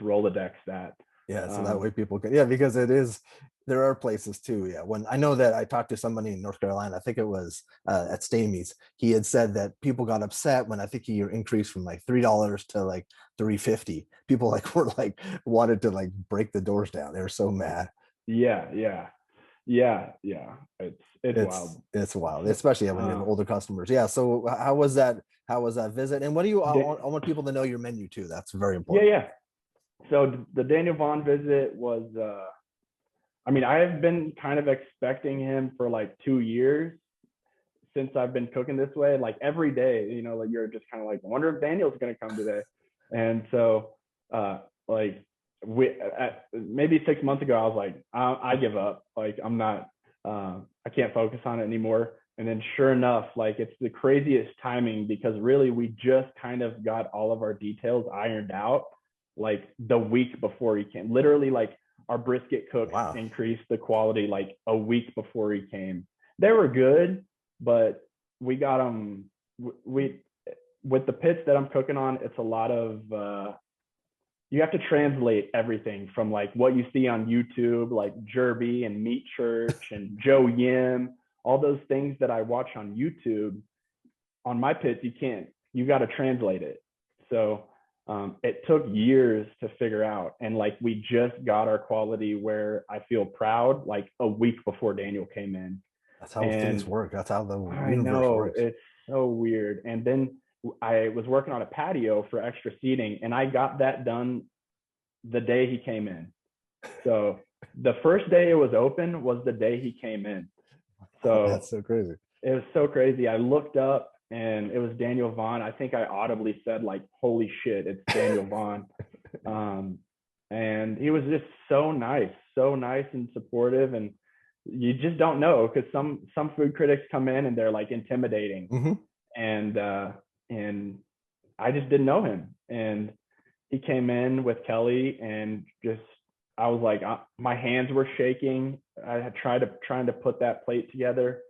Rolodex that. Yeah, so that way Um, people can, yeah, because it is, there are places too. Yeah. When I know that I talked to somebody in North Carolina, I think it was at Stamey's, he had said that people got upset when I think he increased from like $3 to like 350. People like were like wanted to like break the doors down. They were so mad. yeah, yeah, yeah, yeah. It's wild. It's wild, So, especially when you have older customers. Yeah. So how was that? How was that visit? And what do you? I want people to know your menu too. That's very yeah, important. yeah. So the Daniel Vaughn visit was, I mean, I have been kind of expecting him for like 2 years since I've been cooking this way, like every day, you know, like you're just kind of like, I wonder if Daniel's going to come today. And so, like maybe 6 months ago, I was like, I give up. Like, I'm not, I can't focus on it anymore. And then sure enough, like it's the craziest timing because really we just kind of got all of our details ironed out like the week before he came. Literally, like our brisket cooks increased the quality like a week before he came. They were good, but we got them. We with the pits that I'm cooking on, it's a lot of you have to translate everything from like what you see on YouTube, like Jerby and Meat Church and Joe Yim, all those things that I watch on YouTube. On my pits, you can't. You got to translate it. So it took years to figure out, and like we just got our quality where I feel proud. Like a week before Daniel came in. That's how things work. That's how the I universe know works. it's so weird. And then I was working on a patio for extra seating, and I got that done the day he came in. So the first day it was open was the day he came in. So that's so crazy. It was so crazy. I looked up and it was Daniel Vaughn. I think I audibly said like, "Holy shit, it's Daniel Vaughn." And he was just so nice and supportive. And you just don't know because some food critics come in and they're like intimidating. Mm-hmm. And I just didn't know him. And he came in with Kelly and just, I was like, my hands were shaking. I had trying to put that plate together.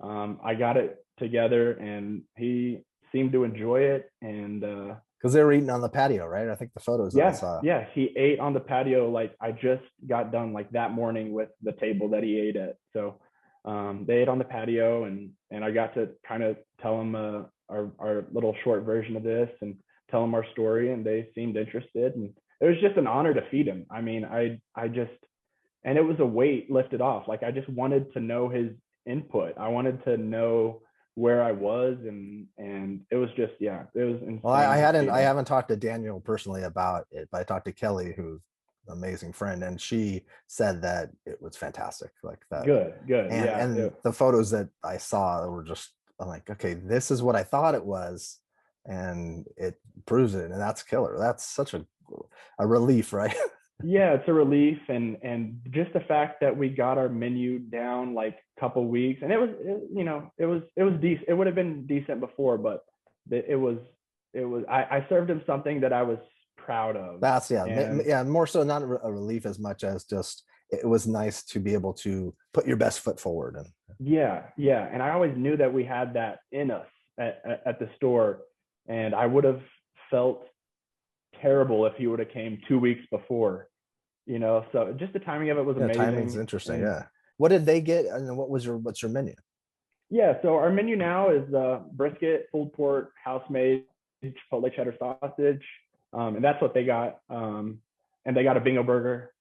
I got it together and he seemed to enjoy it. And because they were eating on the patio, right? I think the photos that I saw. Yeah, he ate on the patio. Like I just got done like that morning with the table that he ate at. So they ate on the patio, and I got to kind of tell him our little short version of this and tell him our story, and they seemed interested. And it was just an honor to feed him. I mean, I just, and it was a weight lifted off. Like I just wanted to know his input. I wanted to know where I was, and it was just, yeah, it was insane. Well, I haven't talked to Daniel personally about it, but I talked to Kelly, who's an amazing friend, and she said that it was fantastic. Like that. Good. And the photos that I saw were just, I'm like, okay, this is what I thought it was, and it proves it, and that's killer. That's such a relief, right? Yeah, it's a relief, and just the fact that we got our menu down like a couple weeks, and it was decent. It would have been decent before, but it was I served him something that I was proud of. That's more so not a relief as much as just it was nice to be able to put your best foot forward. And and I always knew that we had that in us at the store, and I would have felt terrible if he would have came 2 weeks before, so just the timing of it was amazing. Timing's interesting. And what did they get, and what's your menu? So our menu now is brisket, pulled pork, house made, chipotle cheddar sausage, and that's what they got. And they got a bingo burger,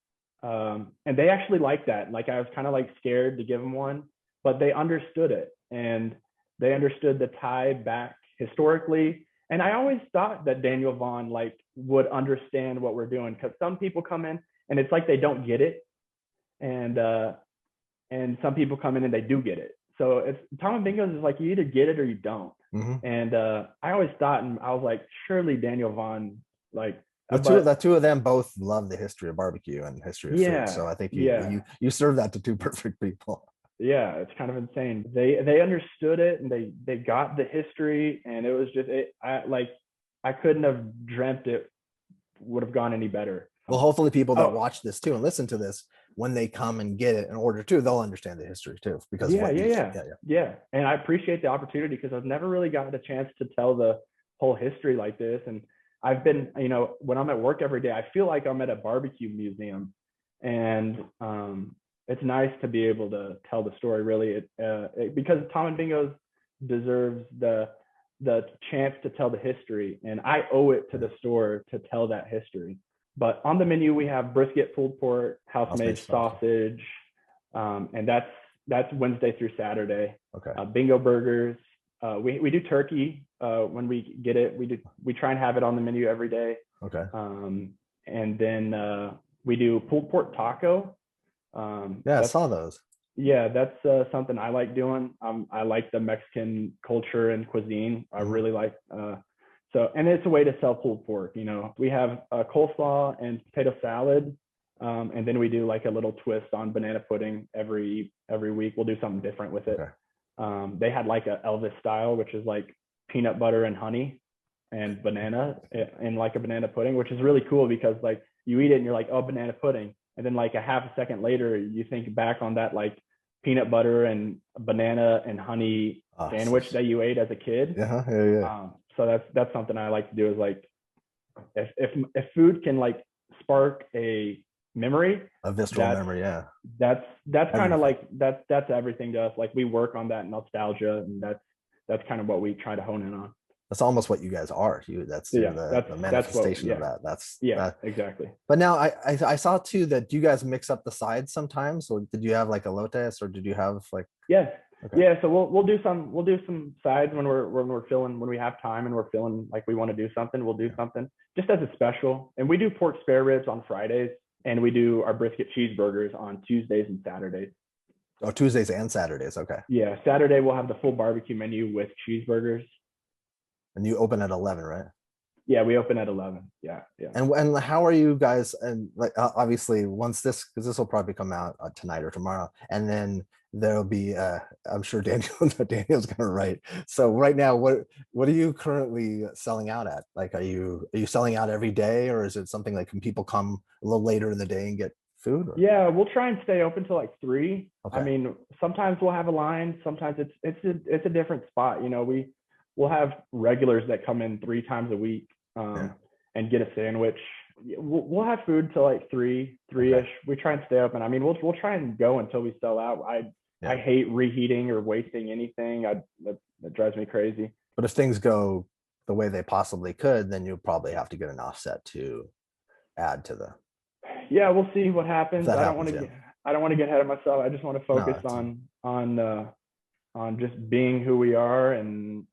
and they actually liked that. Like I was kind of like scared to give them one, but they understood it, and they understood the tie back historically. And I always thought that Daniel Vaughn like would understand what we're doing, because some people come in and it's like they don't get it, and some people come in and they do get it. So it's Tom and Bingo's is like you either get it or you don't. Mm-hmm. And I always thought, and I was like, surely Daniel Vaughn, like the two of them both love the history of barbecue and history of food. So I think you serve that to two perfect people. Yeah, it's kind of insane. They understood it, and they got the history, and it was just I couldn't have dreamt it would have gone any better. Well, hopefully people that watch this too and listen to this, when they come and get it in order too, they'll understand the history too. Because and I appreciate the opportunity, because I've never really gotten a chance to tell the whole history like this. And I've been, when I'm at work every day, I feel like I'm at a barbecue museum, and it's nice to be able to tell the story, really, because Tom and Bingo's deserves the chance to tell the history, and I owe it to the store to tell that history. But on the menu, we have brisket, pulled pork, house-made sausage, and that's Wednesday through Saturday. Okay. Bingo burgers. We do turkey when we get it. We try and have it on the menu every day. Okay. And then we do pulled pork taco. I saw those. Yeah, that's something I like doing. I like the Mexican culture and cuisine. I Mhm. really like so, and it's a way to sell pulled pork. You know, we have coleslaw and potato salad, and then we do like a little twist on banana pudding every week. We'll do something different with it. Okay. They had like a Elvis style, which is like peanut butter and honey and banana in like a banana pudding, which is really cool because like you eat it and you're like, oh, banana pudding, and then like a half a second later you think back on that like peanut butter and banana and honey sandwich that you ate as a kid. Yeah, yeah, yeah. So that's something I like to do is like if food can like spark a memory, A visceral that's memory, yeah. that's kind of Everything. like that's everything to us. Like we work on that nostalgia, and that's kind of what we try to hone in on. That's almost what you guys are. That's So you're yeah, the that's what manifestation of that. That's yeah, that. exactly. But now I saw too that you guys mix up the sides sometimes. So did you have like elotes or did you have like Yeah. okay. Yeah, so we'll do some sides when we're feeling when we have time and we're feeling like we want to do something, we'll do Yeah. something just as a special. And we do pork spare ribs on Fridays, and we do our brisket cheeseburgers on Tuesdays and Saturdays. Oh, Tuesdays and Saturdays. Okay. Yeah, Saturday we'll have the full barbecue menu with cheeseburgers. And you open at 11, right? Yeah, we open at 11. Yeah, yeah. And how are you guys? And like obviously, once this because this will probably come out tonight or tomorrow, and then there'll be I'm sure Daniel's gonna write. So right now, what are you currently selling out at? Like, are you selling out every day, or is it something like can people come a little later in the day and get food? Or Yeah, we'll try and stay open till like 3. I okay, mean, sometimes we'll have a line. Sometimes it's a different spot. You know, we'll have regulars that come in 3 times a week, yeah, and get a sandwich. We'll have food till like 3, okay, 3ish. We try and stay open. I mean, we'll try and go until we sell out. I yeah. hate reheating or wasting anything. That drives me crazy. But if things go the way they possibly could, then you'll probably have to get an offset to add to the Yeah, we'll see what if happens. that happens. Yeah, I don't want to get ahead of myself. I just want to no, focus on just being who we are and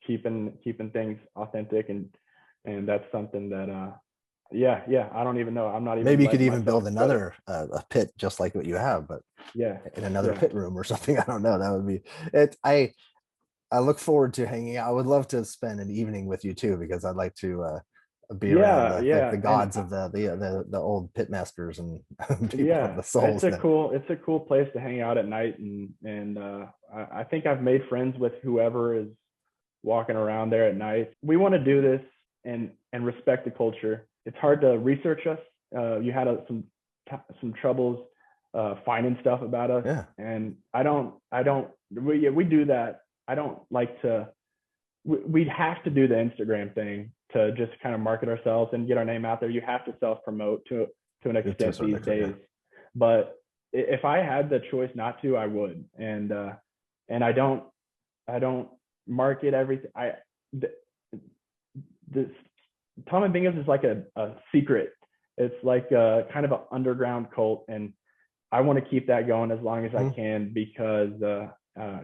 keeping things authentic, and that's something that yeah, I don't even know. I'm not even maybe you could letting even myself build credit. another a pit just like what you have, but Yeah, in another yeah, pit room or something. I don't know. That would be it. I look forward to hanging out. I would love to spend an evening with you too, because I'd like to be around yeah, the yeah, and gods of the old pit masters and people of yeah, the souls. That it's a cool place to hang out at night, and I think I've made friends with whoever is walking around there at night. We want to do this and respect the culture. It's hard to research us. You had some troubles finding stuff about us, yeah, and we do that. I don't like to. We'd have to do the Instagram thing to just kind of market ourselves and get our name out there. You have to self promote to an to a extent certain these extent. Yeah, days. But if I had the choice not to, I would. And I don't market everything. This Tom and Bingos is like a secret. It's like a kind of an underground cult, and I want to keep that going as long as I mhm. can because uh,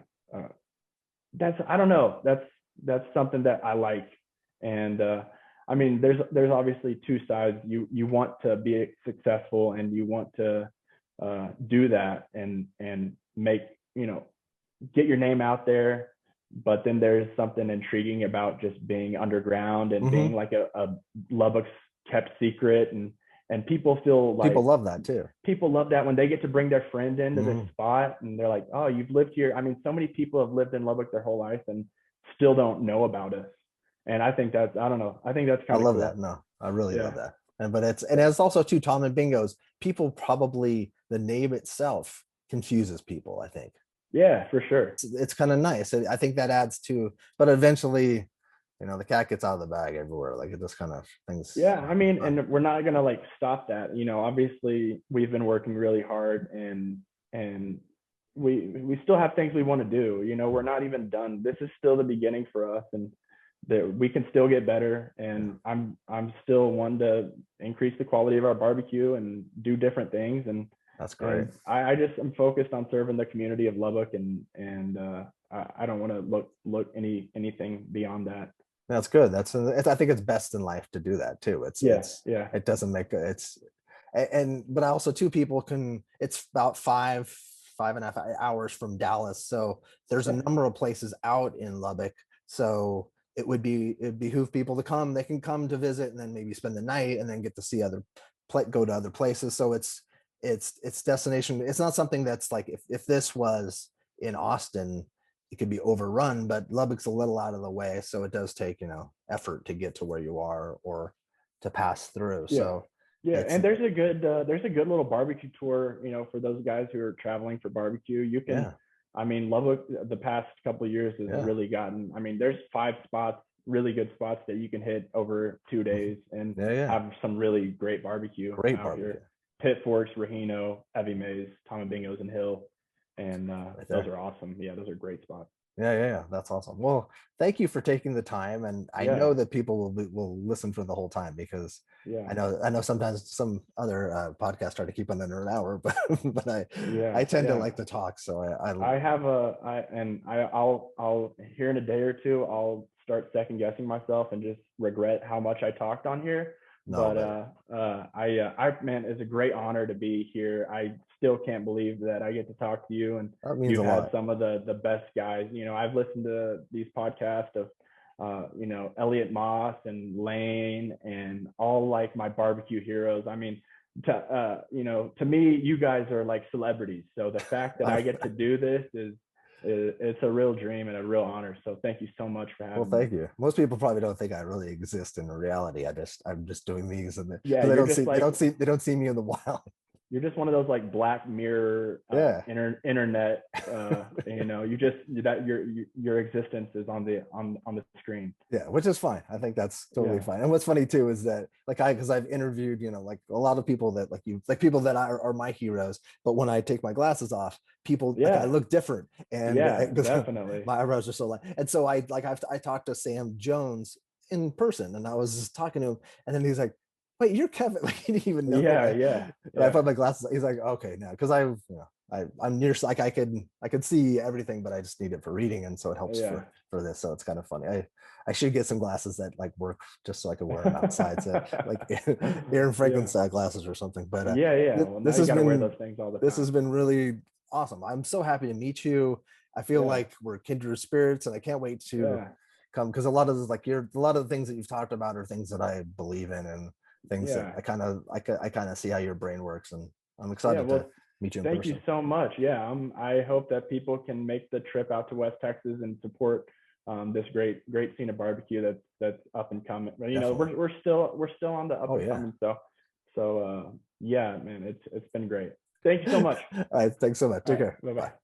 that's I don't know. That's something that I like, and I mean, there's obviously two sides. You want to be successful, and you want to do that, and make get your name out there. But then there's something intriguing about just being underground and being Mhm. like a Lubbock's kept secret, and people feel People like love that too. people love that when they get to bring their friend into this Mhm. spot and they're like, oh, you've lived here. I mean, so many people have lived in Lubbock their whole life and still don't know about us. And I think that's, I don't know. I think that's I kind of love that. cool. No, I really love Yeah. that. And it's also too Tom and Bingo's. People probably the name itself confuses people. I think Yeah, for sure. it's kind of nice. I think that adds to, but eventually, the cat gets out of the bag everywhere. Like it just kind of things. Yeah. I mean, and we're not going to like stop that. Obviously we've been working really hard and we still have things we want to do. We're not even done. This is still the beginning for us, and that we can still get better. Yeah, And I'm still one to increase the quality of our barbecue and do different things. And that's great. and I just am focused on serving the community of Lubbock, and I don't want to look anything beyond that. That's good. I think it's best in life to do that too. Yeah, yeah, It doesn't make it's but also two people can, it's about 5.5 hours from Dallas. So there's a Yeah. number of places out in Lubbock. So it'd behoove people to come. They can come to visit and then maybe spend the night and then get to see go to other places. So it's destination. It's not something that's like, if this was in Austin, it could be overrun, but Lubbock's a little out of the way. So it does take, effort to get to where you are or to pass through. Yeah. So Yeah, it's, and there's a good little barbecue tour, for those guys who are traveling for barbecue. You can, yeah, I mean, Lubbock the past couple of years has yeah, really gotten. I mean, there's 5 spots, really good spots that you can hit over 2 days and yeah, yeah. have some really great barbecue Great out barbecue here. Pit Forks, Rahino, Evie Mays, Tom and Bingo's, and Hill, and right those there. are awesome. Yeah, those are great spots. Yeah, yeah, yeah. That's awesome. Well, thank you for taking the time, and I Yeah, know that people will listen for the whole time because yeah, I know sometimes some other podcasts try to keep it under an hour, but but yeah, I tend to yeah. like to talk, so I I have a I and I'll here in a day or two I'll start second guessing myself and just regret how much I talked on here. no, But but I man, it's a great honor to be here. I still can't believe that I get to talk to you, and that means you've a had lot. some of the best guys. I've listened to these podcasts of Elliot Moss and Lane and all like my barbecue heroes. I mean, to me, you guys are like celebrities. So the fact that I get to do this is it's a real dream and a real honor. So thank you so much for Well, having me. thank you. Most people probably don't think I really exist in reality. I'm just doing these, and Yeah, because you're just like they don't see me in the wild. you're just one of those like Black Mirror Yeah. internet. You just that your existence is on the screen. Yeah, which is fine. I think that's totally Yeah, fine. And what's funny too is that because I've interviewed, like a lot of people that like people that are my heroes, but when I take my glasses off, people like I yeah, look different, and yeah, because definitely. my eyebrows are so light. And so I talked to Sam Jones in person, and I was just talking to him, and then he's like, "Wait, you're Kevin?" Like he didn't even know. Yeah, yeah, And I yeah, put my glasses. He's like, "Okay, now," because I'm near, like I could see everything, but I just need it for reading, and so it helps yeah. for this. So it's kind of funny. I should get some glasses that like work just so I can wear them outside. So like Aaron Franklin Yeah. style glasses or something. But Yeah, yeah. Well, now this you has got to wear been those things all the this has time. been really awesome. I'm so happy to meet you. I feel Yeah, like we're kindred spirits, and I can't wait to yeah, come, because a lot of the things that you've talked about are things that I believe in, and things that yeah, I kind of see how your brain works, and I'm yeah. excited to Well, meet you in thank you person. so much. Yeah, I hope that people can make the trip out to West Texas and support this great scene of barbecue that's up and coming. But Definitely. we're still on the up Oh and yeah. coming. So yeah, man, it's been great. Thank you so much. All right. Thanks so much. All Take right, care. bye bye. Bye.